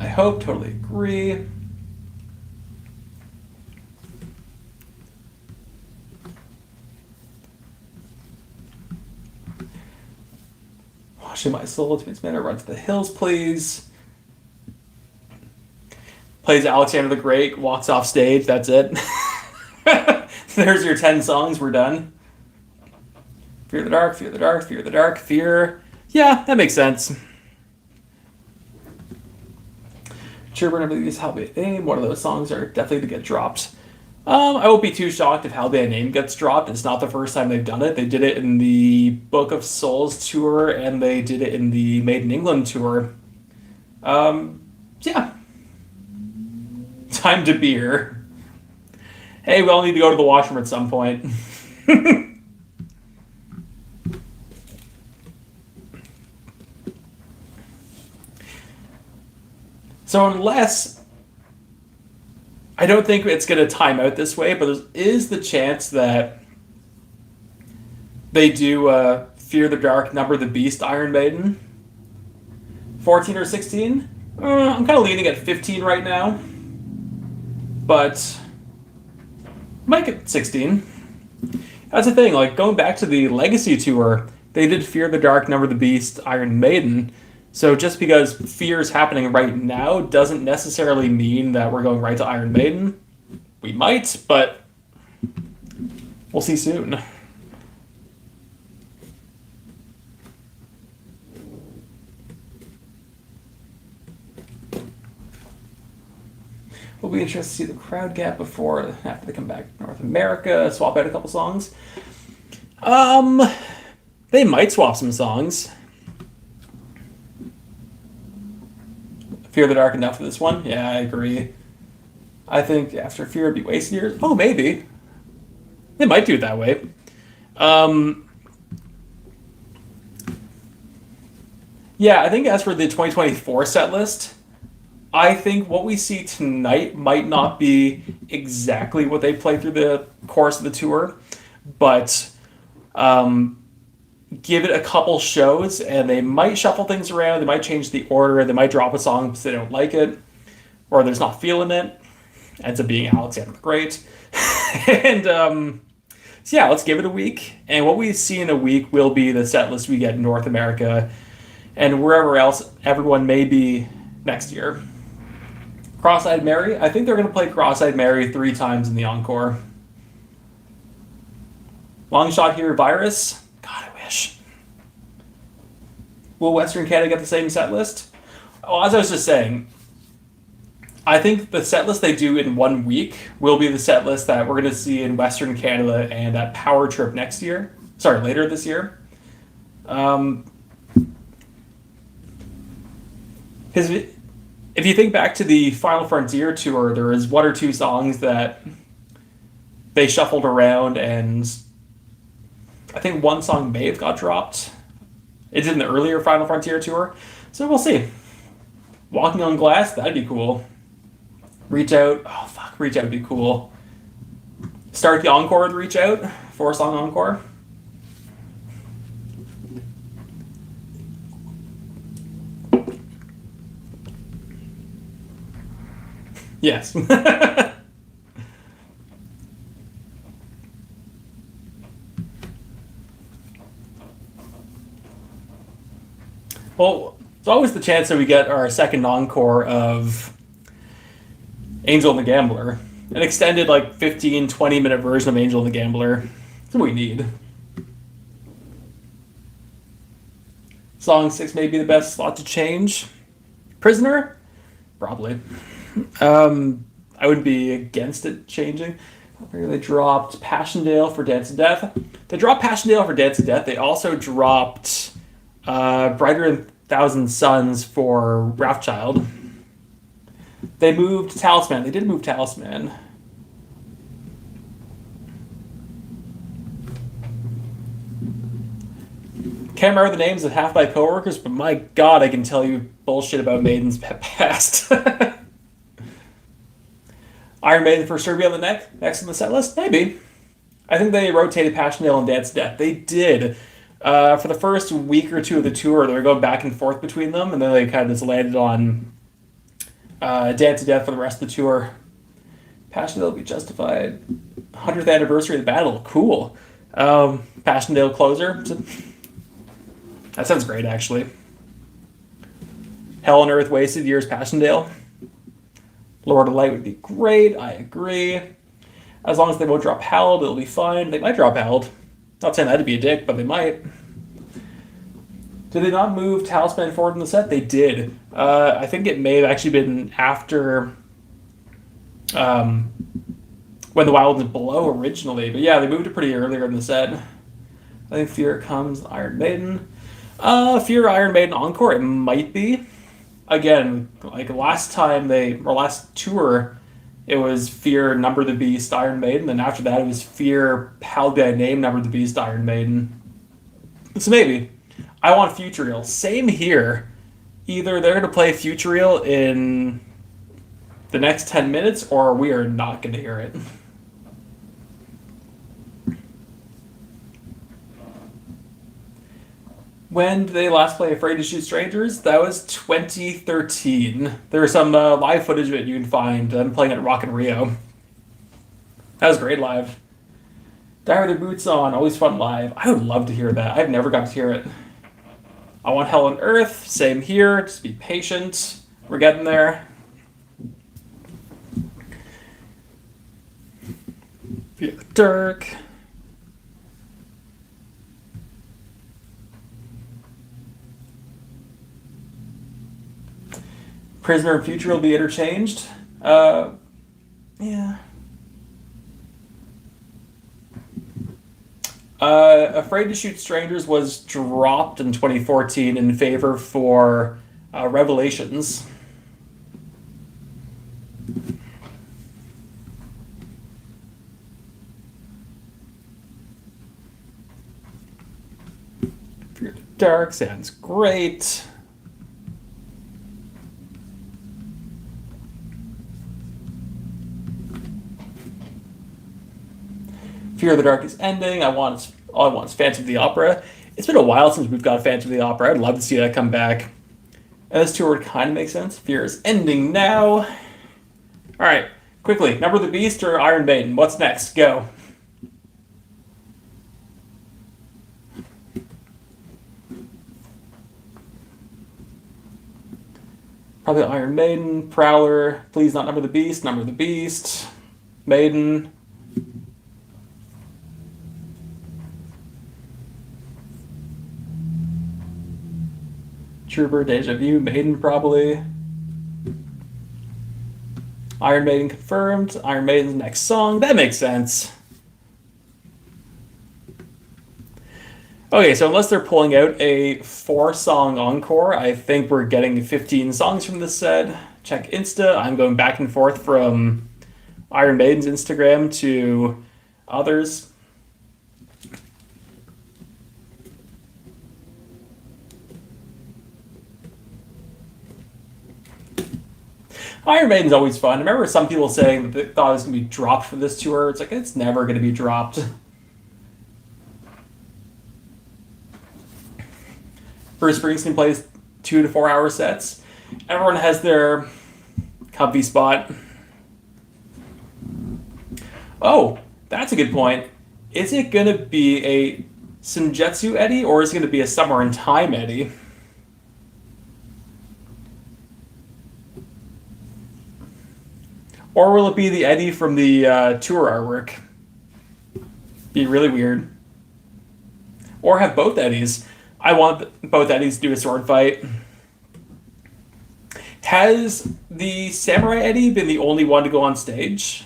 S1: I hope, totally agree. Washing my soul to its manner, run to the hills, please. Plays Alexander the Great, walks off stage, that's it. There's your 10 songs, we're done. Fear the dark, fear the dark, fear the dark, fear. Yeah, that makes sense. Children of these How Be a Name, one of those songs are definitely to get dropped. I won't be too shocked if How Be a Name gets dropped. It's not the first time they've done it. They did it in the Book of Souls tour, and they did it in the Maiden England tour. Yeah. Time to beer. Hey, we all need to go to the washroom at some point. So unless, I don't think it's going to time out this way, but there is the chance that they do Fear the Dark, Number the Beast, Iron Maiden. 14 or 16? I'm kind of leaning at 15 right now, but might get 16. That's the thing, like going back to the Legacy tour, they did Fear the Dark, Number the Beast, Iron Maiden. So just because Fear is happening right now doesn't necessarily mean that we're going right to Iron Maiden. We might, but we'll see soon. We'll be interested to see the crowd gap before after they come back to North America, swap out a couple songs. They might swap some songs. Fear the Dark enough for this one? Yeah, I agree. I think after Fear would be wasted years. Oh, maybe. They might do it that way. Yeah, I think as for the 2024 set list, I think what we see tonight might not be exactly what they play through the course of the tour, but give it a couple shows and they might shuffle things around, they might change the order, they might drop a song because they don't like it, or they're just not feeling it. Ends up being Alexander the Great. And so yeah, let's give it a week. And what we see in a week will be the set list we get in North America and wherever else everyone may be next year. Cross-Eyed Mary, I think they're going to play Cross-Eyed Mary 3 times in the Encore. Long shot here, Virus. God, I wish. Will Western Canada get the same set list? Oh, as I was just saying, I think the set list they do in 1 week will be the set list that we're going to see in Western Canada and at Power Trip next year. Sorry, later this year. Because if you think back to the Final Frontier tour, there was 1 or 2 songs that they shuffled around, and I think 1 song may have got dropped. It did in the earlier Final Frontier tour, so we'll see. Walking on Glass, that'd be cool. Reach Out, oh fuck, Reach Out would be cool. Start the Encore with Reach Out, 4-song Encore. Yes. Well, it's always the chance that we get our second encore of Angel and the Gambler. An extended, 15, 20-minute version of Angel and the Gambler. That's what we need. Song 6 may be the best slot to change. Prisoner? Probably. I would be against it changing. They dropped Passchendaele for Dance of Death. They dropped Passchendaele for Dance of Death. They also dropped Brighter Than Thousand Suns for Wrathchild. They moved Talisman. They did move Talisman. Can't remember the names of half my coworkers, but my god, I can tell you bullshit about Maiden's past. Iron Maiden for Serbia on the next on the set list? Maybe. I think they rotated Passchendaele and Dance of Death. They did. For the first week or 2 of the tour, they were going back and forth between them, and then they kind of just landed on Dance of Death for the rest of the tour. Passchendaele will be justified. 100th anniversary of the battle. Cool. Passchendaele closer. That sounds great, actually. Hell on Earth, Wasted Years, Passchendaele. Lord of Light would be great. I agree. As long as they won't drop Hallowed, it'll be fine. They might drop Hallowed. Not saying that'd be a dick, but they might. Did they not move Talisman forward in the set? They did. I think it may have actually been after when the Wild was below originally. But yeah, they moved it pretty earlier in the set. I think Fear comes Iron Maiden. Fear Iron Maiden Encore, it might be. Again, like last tour, it was Fear Number the Beast Iron Maiden, and after that it was Fear Hallowed Be Thy Name Number the Beast Iron Maiden. So maybe. I want Futureal. Same here. Either they're going to play Futureal in the next 10 minutes, or we are not going to hear it. When did they last play Afraid to Shoot Strangers? That was 2013. There's some live footage of it you can find. I'm playing at Rock in Rio. That was great live. Die with their boots on, always fun live. I would love to hear that. I've never got to hear it. I want Hell on Earth. Same here. Just be patient. We're getting there. Fear the Dark. Prisoner and Future will be interchanged. Yeah. Afraid to Shoot Strangers was dropped in 2014 in favor for Revelations. Fear the Dark sounds great. Fear of the Dark is ending. All I want is Phantom of the Opera. It's been a while since we've got Phantom of the Opera. I'd love to see that come back. And this tour would kind of make sense. Fear is ending now. All right, quickly. Number of the Beast or Iron Maiden? What's next? Go. Probably Iron Maiden, Prowler. Please not Number of the Beast. Number of the Beast. Maiden. Trooper, Deja Vu, Maiden probably. Iron Maiden confirmed. Iron Maiden's next song. That makes sense. Okay, so unless they're pulling out a 4-song encore, I think we're getting 15 songs from this set. Check Insta. I'm going back and forth from Iron Maiden's Instagram to others. Iron Maiden's always fun. I remember some people saying that they thought it was going to be dropped for this tour. It's like, it's never going to be dropped. Bruce Springsteen plays 2 to 4 hour sets. Everyone has their comfy spot. Oh, that's a good point. Is it going to be a Senjutsu Eddie, or is it going to be a Summer in Time Eddie? Or will it be the Eddie from the tour artwork? Be really weird. Or have both Eddies. I want both Eddies to do a sword fight. Has the Samurai Eddie been the only one to go on stage?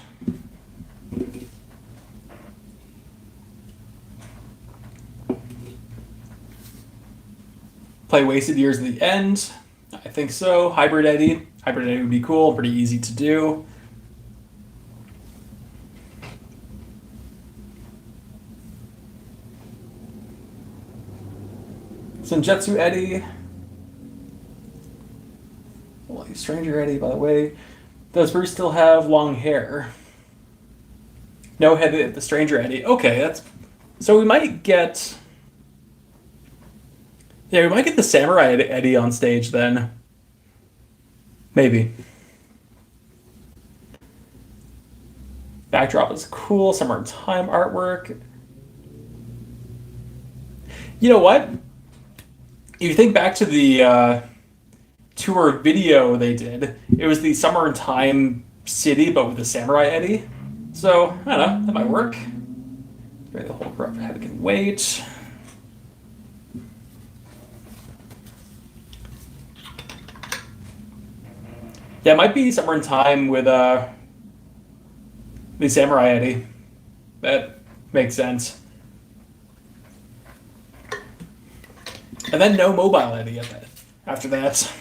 S1: Play Wasted Years at the end? I think so. Hybrid Eddie. Hybrid Eddie would be cool. Pretty easy to do. Senjutsu Eddie. Well, Stranger Eddie, by the way. Does Bruce still have long hair? No head, the Stranger Eddie. Okay, that's... So we might get... Yeah, we might get the Samurai Eddie on stage then. Maybe. Backdrop is cool. Summer in Time artwork. You know what? you think back to the tour video they did, it was the Summer in Time city, but with the Samurai Eddie. So, I don't know, that might work. Bring the whole crop ahead can wait. Yeah, it might be Summer in Time with the Samurai Eddie. That makes sense. And then no Mobile Eddie after that.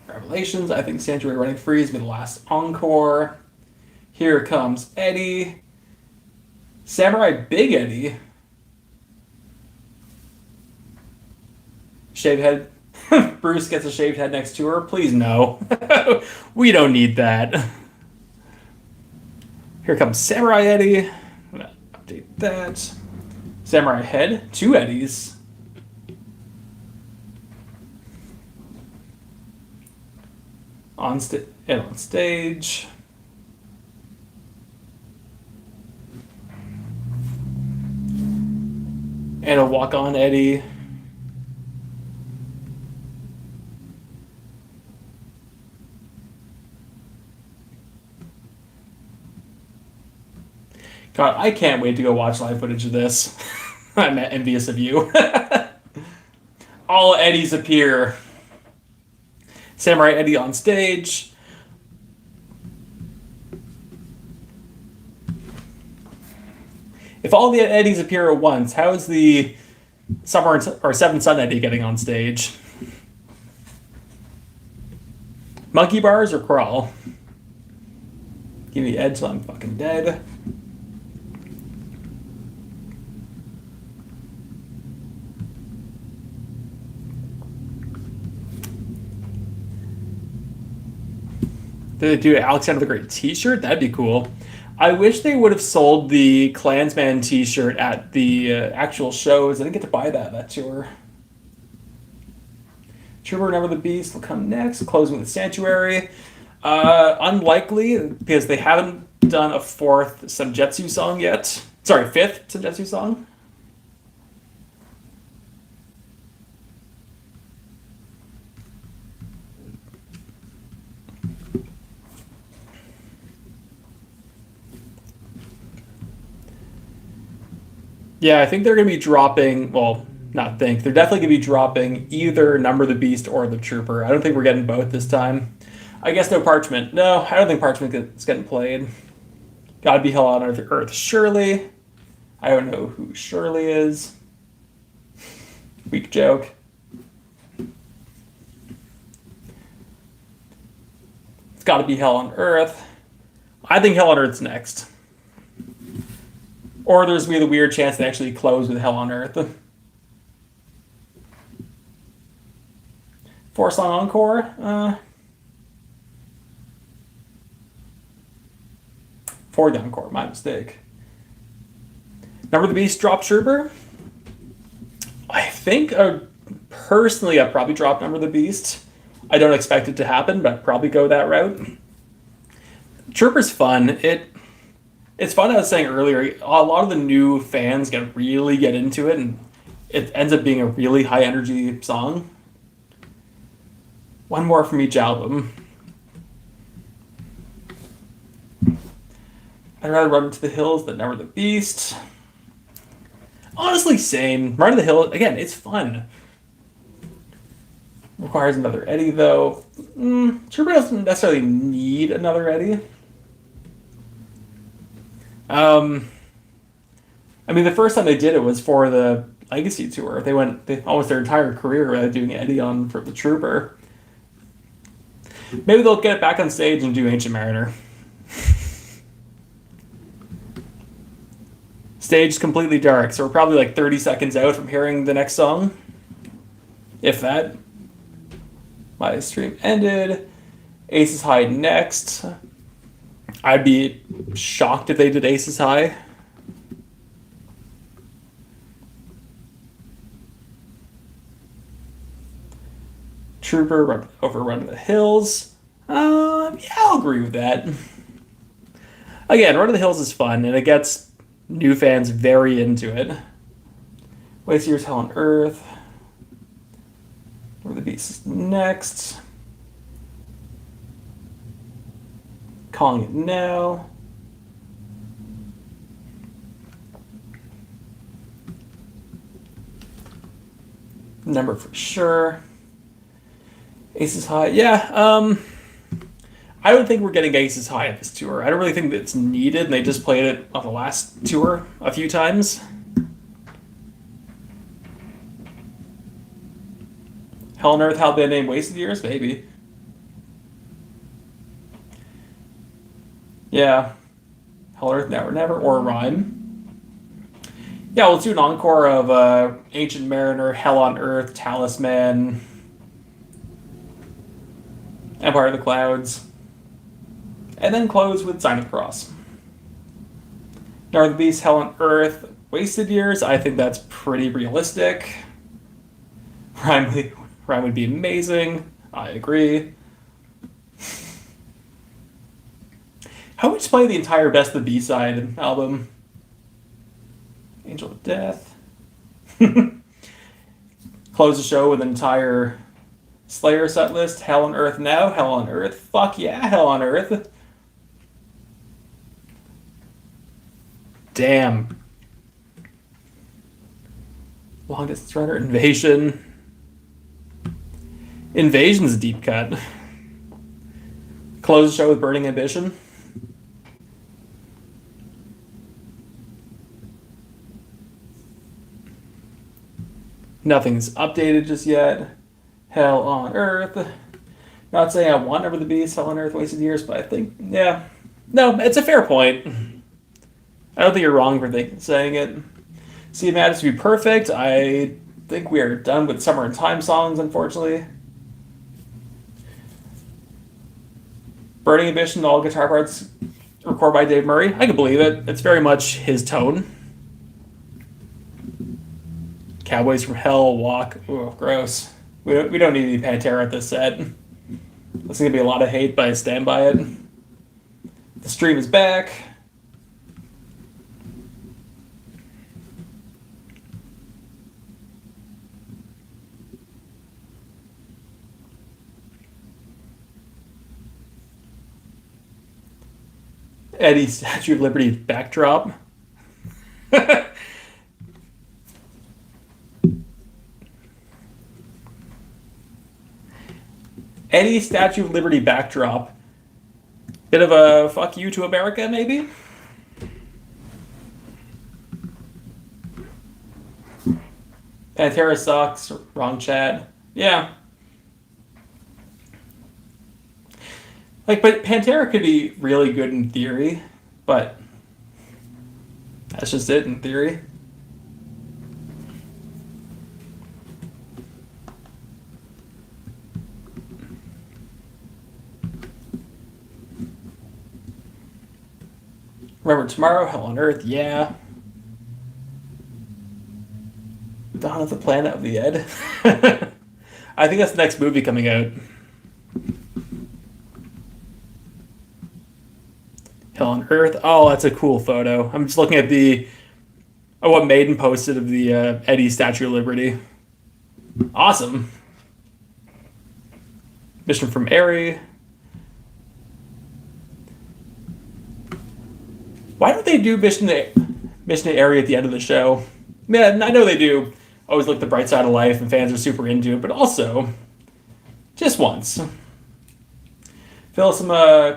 S1: Revelations, I think Sanctuary Running Free is going to be the last Encore. Here comes Eddie. Samurai Big Eddie. Shaved head. Bruce gets a shaved head next to her. Please no. We don't need that. Here comes Samurai Eddie. I'm going to update that. Samurai Head. 2 Eddies. On stage. And a walk-on Eddie. God, I can't wait to go watch live footage of this. I'm envious of you. All Eddies appear. Samurai Eddie on stage. If all the Eddies appear at once, how is the Summer or Seven Sun Eddie getting on stage? Monkey bars or crawl? Give me Ed till I'm fucking dead. Did they do an Alexander the Great t-shirt? That'd be cool. I wish they would have sold the Klansman t-shirt at the actual shows. I didn't get to buy that tour. Trooper, Remember the Beast will come next. Closing with Sanctuary. Unlikely, because they haven't done a 4th Senjutsu song yet. Sorry, 5th Senjutsu song. Yeah, I think they're going to be dropping, well, not think, they're definitely going to be dropping either Number the Beast or the Trooper. I don't think we're getting both this time. I guess no Parchment. No, I don't think Parchment is getting played. Gotta be Hell on Earth. Shirley. I don't know who Shirley is. Weak joke. It's gotta be Hell on Earth. I think Hell on Earth's next. Or there's going to be the weird chance they actually close with Hell on Earth. 4-song Encore? For the Encore, my mistake. Number the Beast, drop Trooper? I think, personally, I'd probably drop Number the Beast. I don't expect it to happen, but I'd probably go that route. Trooper's fun. It's fun, I was saying earlier, a lot of the new fans really get into it, and it ends up being a really high-energy song. One more from each album. I'd rather Run into the Hills than Never the Beast. Honestly, same. Run to the Hills, again, it's fun. Requires another Eddie, though. Trooper doesn't necessarily need another Eddie. I mean, the first time they did it was for the Legacy Tour. They almost their entire career without doing Eddie on for the Trooper. Maybe they'll get it back on stage and do Ancient Mariner. Stage completely dark, so we're probably like 30 seconds out from hearing the next song. If that. My stream ended. Aces High next. I'd be shocked if they did Aces High. Trooper over Run to the Hills. Yeah, I'll agree with that. Again, Run to the Hills is fun, and it gets new fans very into it. Waste Years Hell on Earth. Beats next. Calling it now. Number for sure. Aces High. Yeah, I don't think we're getting Aces High at this tour. I don't really think that's needed, and they just played it on the last tour a few times. Hell on Earth, how they name Wasted Years? Maybe. Yeah. Hell on Earth, Never Never, or a rhyme. Yeah, let's do an encore of Ancient Mariner, Hell on Earth, Talisman, Empire of the Clouds, and then close with Sign of the Cross. Now the Beast, Hell on Earth, Wasted Years. I think that's pretty realistic. Rhyme would be amazing. I agree. How would you play the entire Best of the B-side album? Angel of Death. Close the show with an entire Slayer set list. Hell on Earth now. Hell on Earth. Fuck yeah, Hell on Earth. Damn. Long Distance Runner. Invasion. Invasion's a deep cut. Close the show with Burning Ambition. Nothing's updated just yet. Hell on Earth. Not saying I want Never the Beast, Hell on Earth, Wasted Years, but I think, yeah. No, it's a fair point. I don't think you're wrong for saying it. See It Matters to Be Perfect. I think we are done with Summer in Time songs, unfortunately. Burning Ambition, all guitar parts recorded by Dave Murray. I can believe it. It's very much his tone. Cowboys from Hell, Walk. Ooh, gross. We don't need any Pantera at this set. There's going to be a lot of hate, but I stand by it. The stream is back. Eddie Statue of Liberty backdrop. Eddie Statue of Liberty backdrop. Bit of a fuck you to America, maybe? Pantera sucks. Wrong chat. Yeah. Like, but Pantera could be really good in theory, but that's just it in theory. Remember Tomorrow, Hell on Earth, yeah. Dawn of the Planet of the Ed. I think that's the next movie coming out. Hell on Earth. Oh, that's a cool photo. I'm just looking at what Maiden posted of the Eddie Statue of Liberty. Awesome. Mission from Airy. Why don't they do Mission to Airy at the end of the show? Man, I know they do always look the bright side of life and fans are super into it, but also just once. Phil, some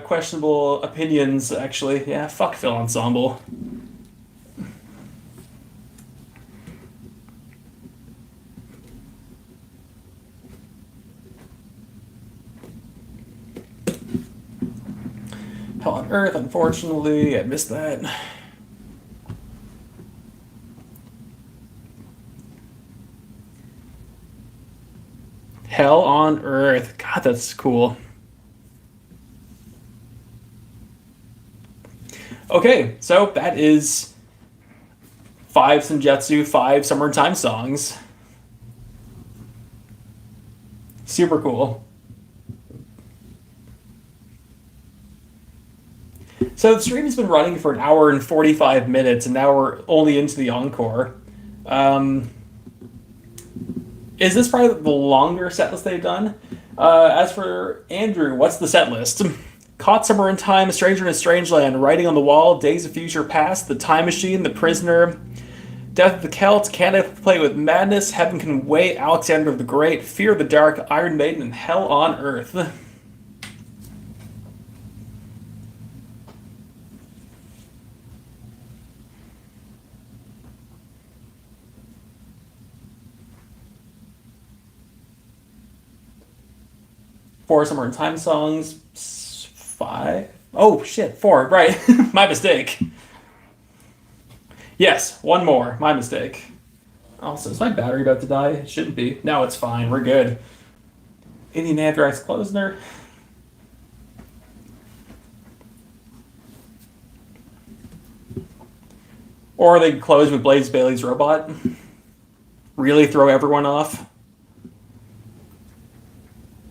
S1: questionable opinions, actually. Yeah, fuck Phil Ensemble. Hell on Earth, unfortunately. I missed that. Hell on Earth. God, that's cool. Okay, so that is 5 Senjutsu, 5 Summertime songs. Super cool. So the stream has been running for an hour and 45 minutes, and now we're only into the encore. Is this probably the longer set list they've done? As for Andrew, what's the set list? Caught Somewhere in Time, Stranger in a Strange Land, Writing on the Wall, Days of Future Past, The Time Machine, The Prisoner, Death of the Celts, Can't I Play with Madness, Heaven Can Wait, Alexander the Great, Fear of the Dark, Iron Maiden, and Hell on Earth. Four Somewhere in Time songs. Five? Oh, shit. Four. Right. My mistake. Yes, one more. My mistake. Also, is my battery about to die? It shouldn't be. No, it's fine. We're good. Indian Anthrax Closner. Or they could close with Blaze Bailey's Robot. Really throw everyone off.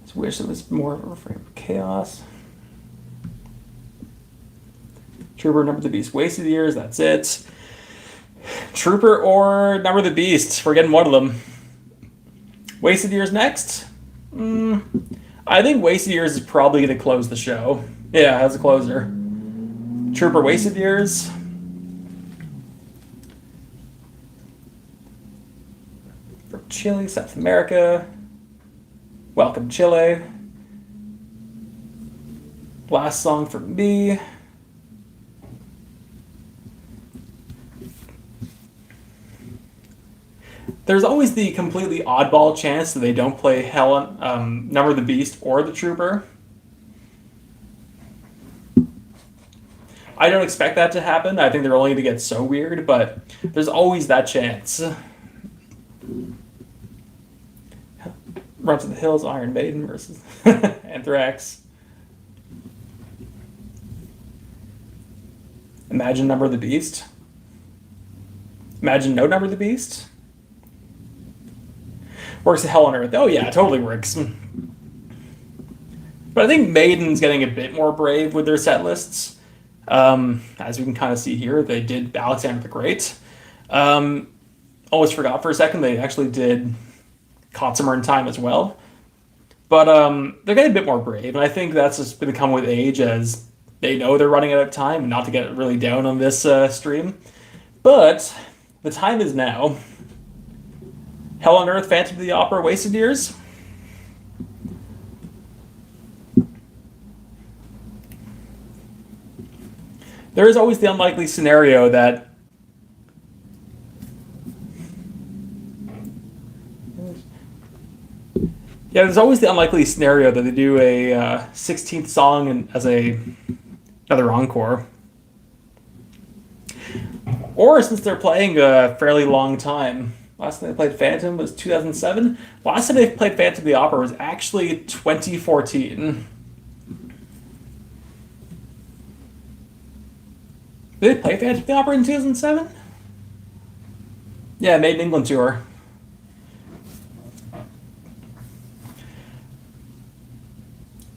S1: Just wish it was more of a refrain of chaos. Trooper, Number of the Beast, Wasted Years, that's it. Trooper or Number of the Beast, we're getting one of them. Wasted Years next? I think Wasted Years is probably going to close the show. Yeah, as a closer. Trooper, Wasted Years. From Chile, South America. Welcome, Chile. Last song for me. There's always the completely oddball chance that they don't play Number of the Beast or the Trooper. I don't expect that to happen. I think they're only going to get so weird, but there's always that chance. Run to the Hills, Iron Maiden versus Anthrax. Imagine Number of the Beast. Imagine no Number of the Beast. Works at Hell on Earth. Oh yeah, it totally works. But I think Maiden's getting a bit more brave with their set lists. As we can kind of see here, they did Alexander the Great. Almost forgot for a second, they actually did Caught Somewhere in Time as well. But they're getting a bit more brave, and I think that's just going to come with age as they know they're running out of time, and not to get really down on this stream. But the time is now. Hell on Earth, Phantom of the Opera, Wasted Years. There is always the unlikely scenario that there's always the unlikely scenario that they do a 16th song as another encore. Or since they're playing a fairly long time. Last time they played Phantom was 2007. Last time they played Phantom of the Opera was actually 2014. Did they play Phantom of the Opera in 2007? Yeah, Made in England tour.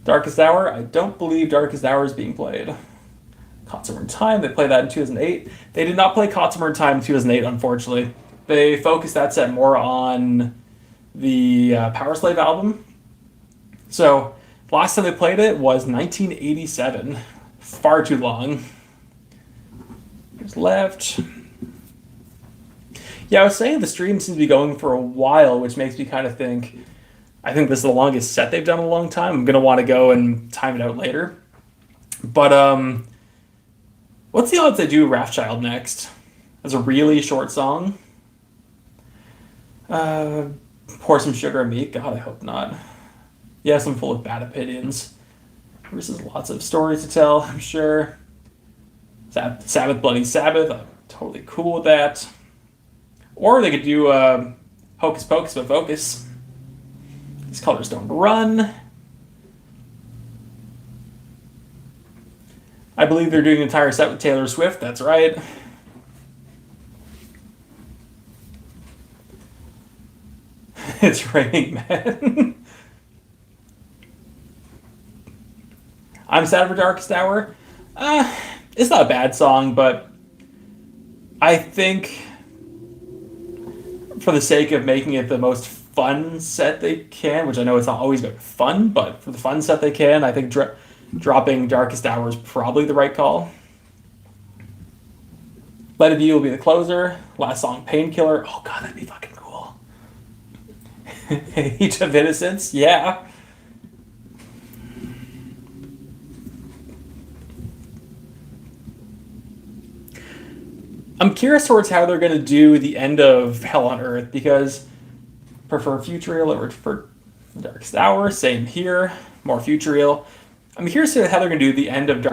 S1: Darkest Hour? I don't believe Darkest Hour is being played. Caught Somewhere in Time, they played that in 2008. They did not play Caught Somewhere in Time in 2008, unfortunately. They focused that set more on the Power Slave album. So, last time they played it was 1987. Far too long. Here's left. Yeah, I was saying the stream seems to be going for a while, which makes me kind of think, I think this is the longest set they've done in a long time. I'm going to want to go and time it out later. But, what's the odds they do Wrathchild next? That's a really short song. Pour Some Sugar on Me. God, I hope not. Yes, I'm full of bad opinions. Versus lots of stories to tell, I'm sure. Sabbath, Bloody Sabbath. I'm totally cool with that. Or they could do Hocus Pocus but Focus. These colors don't run. I believe they're doing an entire set with Taylor Swift. That's right. It's raining, man. I'm Sad for Darkest Hour. It's not a bad song, but I think for the sake of making it the most fun set they can, which I know it's not always about fun, but for the fun set they can, I think dropping Darkest Hour is probably the right call. Let It Be will be the closer. Last song, Painkiller. Oh god, that'd be fucking cool. Age of Innocence, yeah. I'm curious towards how they're going to do the end of Hell on Earth, because prefer Futureal over for Darkest Hour. Same here, more Futureal. I'm curious to how they're going to do the end of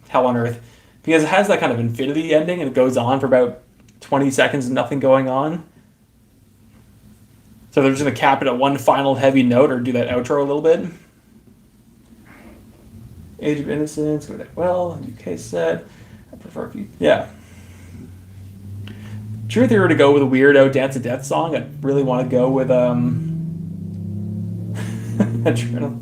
S1: Hell on Earth, because it has that kind of infinity ending and it goes on for about 20 seconds and nothing going on. So they're just going to cap it at one final heavy note or do that outro a little bit. Age of Innocence, well, UK set. I prefer, yeah. Sure, if they were to go with a weirdo Dance of Death song, I'd really want to go with Adrenal.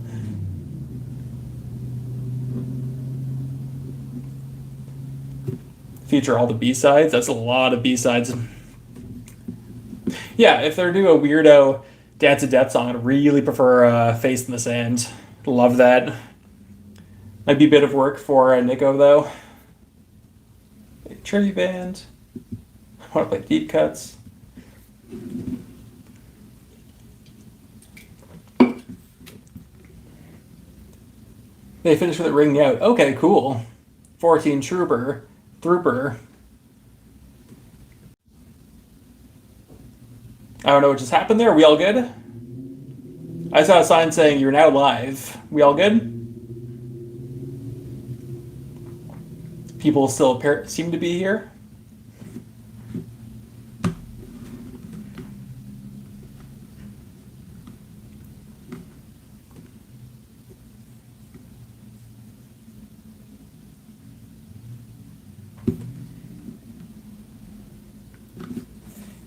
S1: Feature all the B-sides. That's a lot of B-sides. Yeah, if they're doing a weirdo Dance of Death song, I'd really prefer Face in the Sand. Love that. Might be a bit of work for Nico, though. Tribute band. I want to play deep cuts. They finished with it ringing out. Okay, cool. 14 Trooper. I don't know what just happened there. We all good? I saw a sign saying you're now live. We all good? People still seem to be here.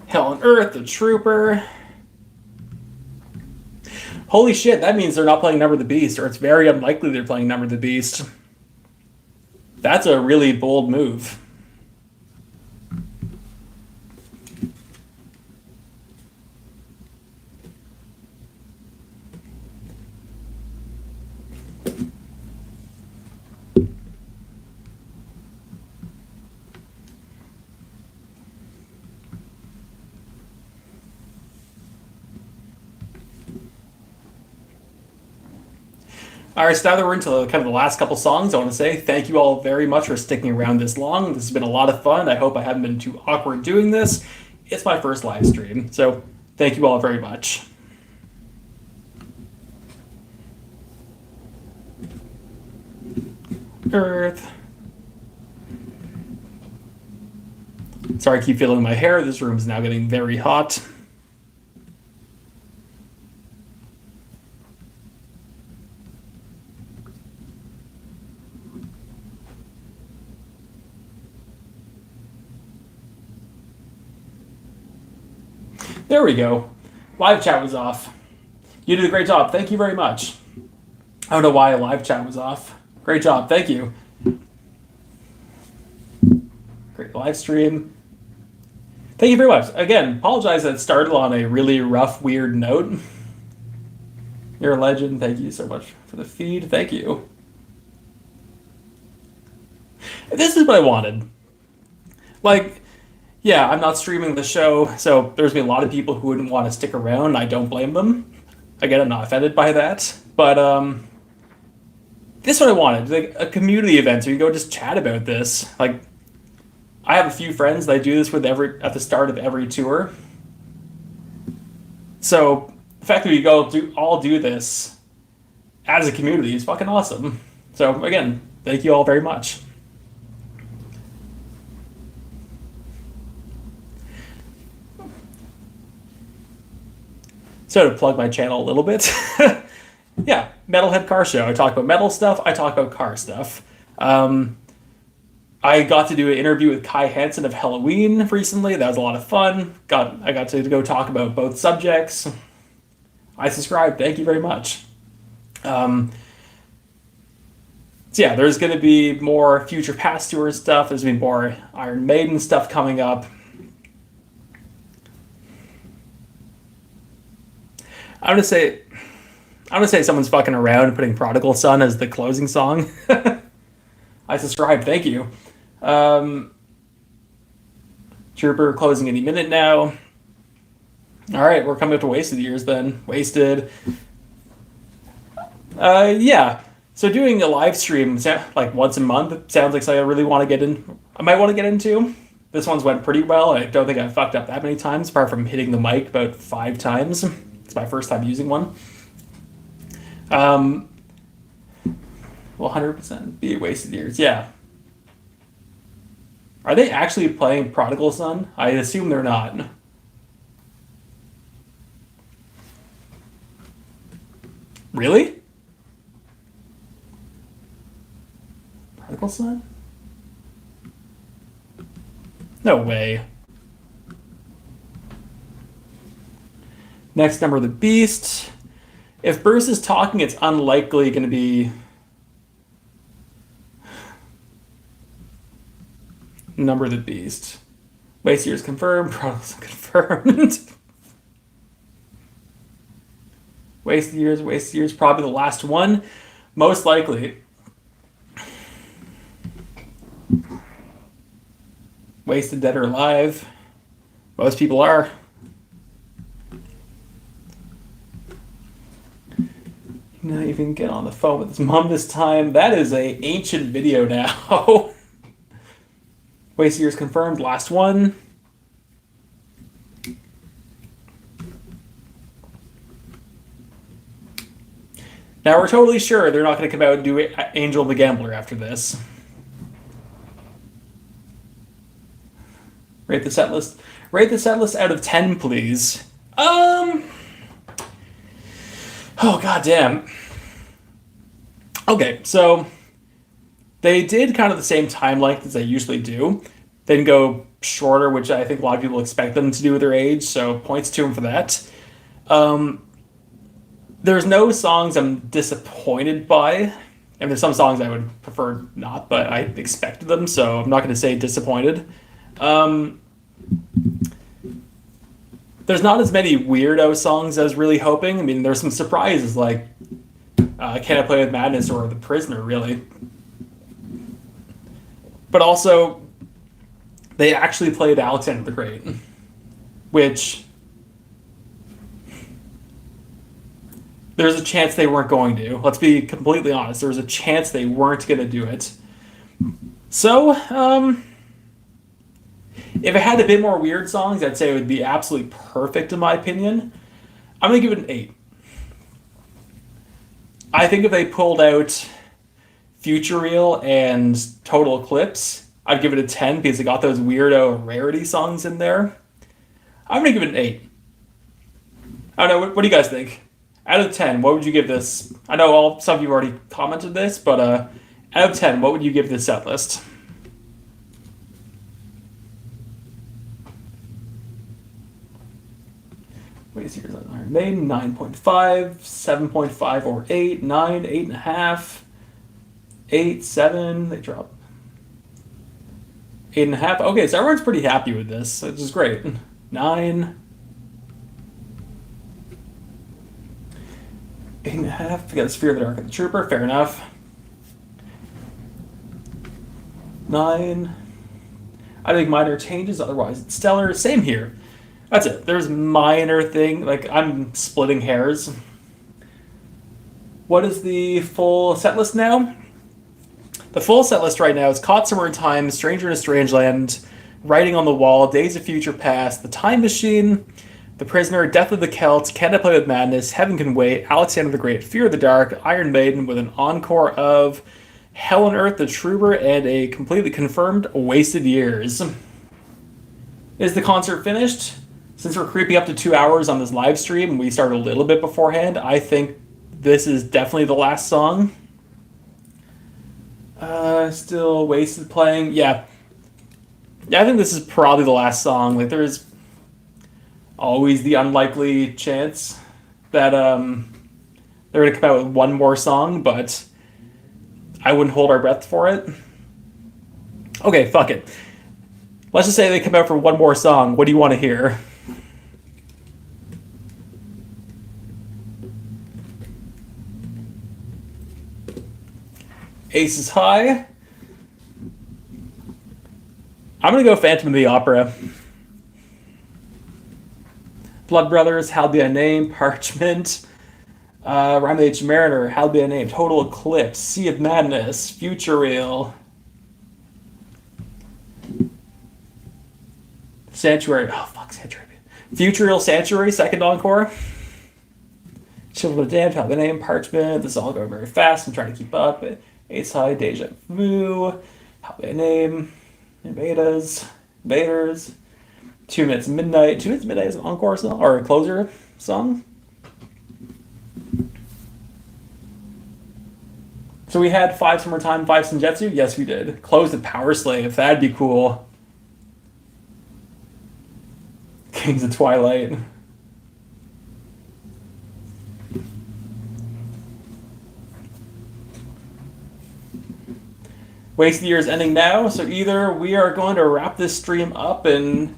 S1: Hell on Earth, the Trooper. Holy shit, that means they're not playing Number the Beast, or it's very unlikely they're playing Number the Beast. That's a really bold move. All right, so now that we're into kind of the last couple songs, I want to say thank you all very much for sticking around this long. This has been a lot of fun. I hope I haven't been too awkward doing this. It's my first live stream, so thank you all very much. Earth. Sorry, I keep feeling my hair. This room is now getting very hot. There we go. Live chat was off. You did a great job. Thank you very much. I don't know why live chat was off. Great job. Thank you. Great live stream. Thank you very much. Again, apologize that it started on a really rough, weird note. You're a legend. Thank you so much for the feed. Thank you. This is what I wanted. Like, yeah, I'm not streaming the show, so there's been a lot of people who wouldn't want to stick around. I don't blame them. Again, I'm not offended by that. But this is what I wanted. Like a community event so you can go just chat about this. Like, I have a few friends that I do this with at the start of every tour. So the fact that we all do this as a community is fucking awesome. So again, thank you all very much. So to plug my channel a little bit, yeah, Metalhead Car Show. I talk about metal stuff. I talk about car stuff. I got to do an interview with Kai Hansen of Halloween recently. That was a lot of fun. I got to go talk about both subjects. I subscribed. Thank you very much. So yeah, there's going to be more Future Past Tour stuff. There's going to be more Iron Maiden stuff coming up. I'm gonna say someone's fucking around and putting Prodigal Son as the closing song. I subscribe, thank you. Trooper closing any minute now. Alright, we're coming up to Wasted Years then. Wasted. Yeah. So doing a live stream like once a month sounds like something I really want to get in. I might want to get into. This one's went pretty well. I don't think I fucked up that many times, apart from hitting the mic about 5 times. It's my first time using one. Will 100% be Wasted Years. Yeah. Are they actually playing Prodigal Son? I assume they're not. Really? Prodigal Son? No way. Next, Number of the Beast. If Bruce is talking, it's unlikely going to be Number of the Beast. Wasted Years confirmed. Prodigal Son confirmed. Wasted Years, probably the last one. Most likely. Wasted, Dead or Alive. Most people are. Not even get on the phone with his mom this time. That is a ancient video now. Wasted Years confirmed. Last one. Now we're totally sure they're not going to come out and do Angel the Gambler after this. Rate the set list. Rate the set list out of 10, please. Oh, goddamn. Okay, so they did kind of the same time length as they usually do. They didn't go shorter, which I think a lot of people expect them to do with their age, so points to them for that. There's no songs I'm disappointed by. And there's some songs I would prefer not, but I expected them, so I'm not going to say disappointed. There's not as many weirdo songs as I was really hoping. I mean, there's some surprises like Can I Play With Madness or The Prisoner, really. But also, they actually played Alexander the Great, which there's a chance they weren't going to. Let's be completely honest. There was a chance they weren't going to do it. So, if it had a bit more weird songs, I'd say it would be absolutely perfect in my opinion. I'm going to give it an 8. I think if they pulled out Future Real and Total Eclipse, I'd give it a 10 because it got those weirdo rarity songs in there. I'm going to give it an 8. I don't know, what do you guys think? Out of 10, what would you give this? I know some of you already commented this, but out of 10, what would you give this set list? Wait, here's Iron Maiden, 9.5, 7.5 or 8, 9, 8.5, 8, 7, they drop 8.5. Okay, so everyone's pretty happy with this, which is great. 9, 8.5. We got Sphere of the Dark and the Trooper, fair enough. 9. I think minor changes, otherwise it's stellar. Same here. That's it. There's minor thing, like I'm splitting hairs. What is the full set list now? The full set list right now is Caught Somewhere in Time, Stranger in a Strange Land, Writing on the Wall, Days of Future Past, The Time Machine, The Prisoner, Death of the Celts, Can I Play With Madness, Heaven Can Wait, Alexander the Great, Fear of the Dark, Iron Maiden, with an encore of Hell on Earth, The Trooper, and a completely confirmed Wasted Years. Is the concert finished? Since we're creeping up to 2 hours on this live stream and we started a little bit beforehand, I think this is definitely the last song. Still Wasted playing. Yeah, I think this is probably the last song. Like, there's always the unlikely chance that they're going to come out with one more song, but I wouldn't hold our breath for it. Okay, fuck it. Let's just say they come out for one more song. What do you want to hear? Aces high. I'm going to go Phantom of the Opera. Blood Brothers, How'd Be I Named, Parchment, Rhyme of the Ancient Mariner, How'd Be I Named, Total Eclipse, Sea of Madness, Future Real, Sanctuary, oh fuck, Sanctuary. Future Real Sanctuary, second Encore. Children of the Damned, How'd Be I Named, Parchment, this is all going very fast, I'm trying to keep up. Ace High, Deja Vu, How'd Be I Named, Invaders, 2 Minutes Midnight. 2 Minutes Midnight is an encore song or a closer song. So we had 5 Summertime, 5 Senjutsu? Yes, we did. Close the Power Slave. That'd be cool. Kings of Twilight. Wasted Year is ending now, so either we are going to wrap this stream up in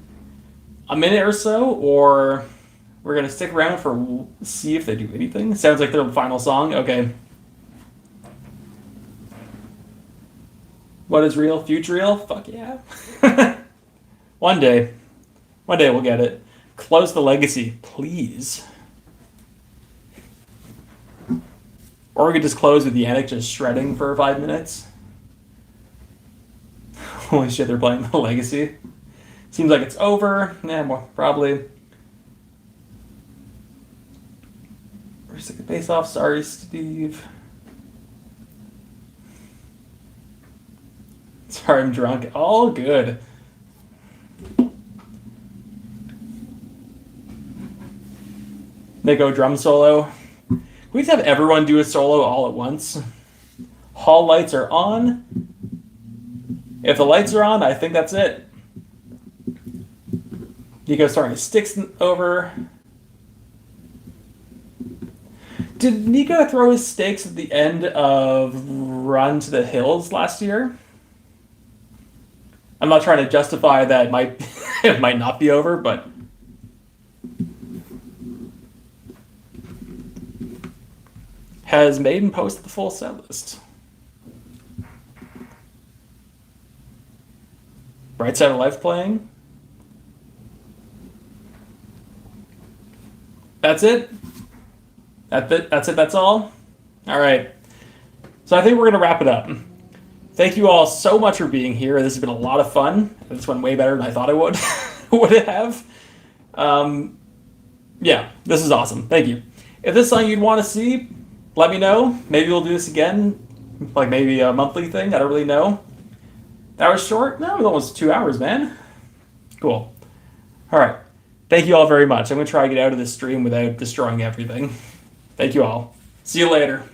S1: a minute or so, or we're going to stick around for see if they do anything. Sounds like their final song. Okay. What is real? Future real? Fuck yeah. One day. One day we'll get it. Close the legacy, please. Or we could just close with Yannick just shredding for 5 minutes. Holy shit, they're playing the legacy. Seems like it's over. Nah, well, probably. We're sick of face off. Sorry, Steve. Sorry, I'm drunk. All good. They go drum solo. We just have everyone do a solo all at once. Hall lights are on. If the lights are on, I think that's it. Nico's throwing his sticks over. Did Nico throw his stakes at the end of Run to the Hills last year? I'm not trying to justify that it might it might not be over, but has Maiden posted the full set list? Bright Side of Life playing. That's it? That's it? That's it? That's all? All right. So I think we're going to wrap it up. Thank you all so much for being here. This has been a lot of fun. This went way better than I thought it would have. Yeah, this is awesome. Thank you. If this is something you'd want to see, let me know. Maybe we'll do this again, like maybe a monthly thing. I don't really know. That was short? No, it was almost 2 hours, man. Cool. All right. Thank you all very much. I'm going to try to get out of this stream without destroying everything. Thank you all. See you later.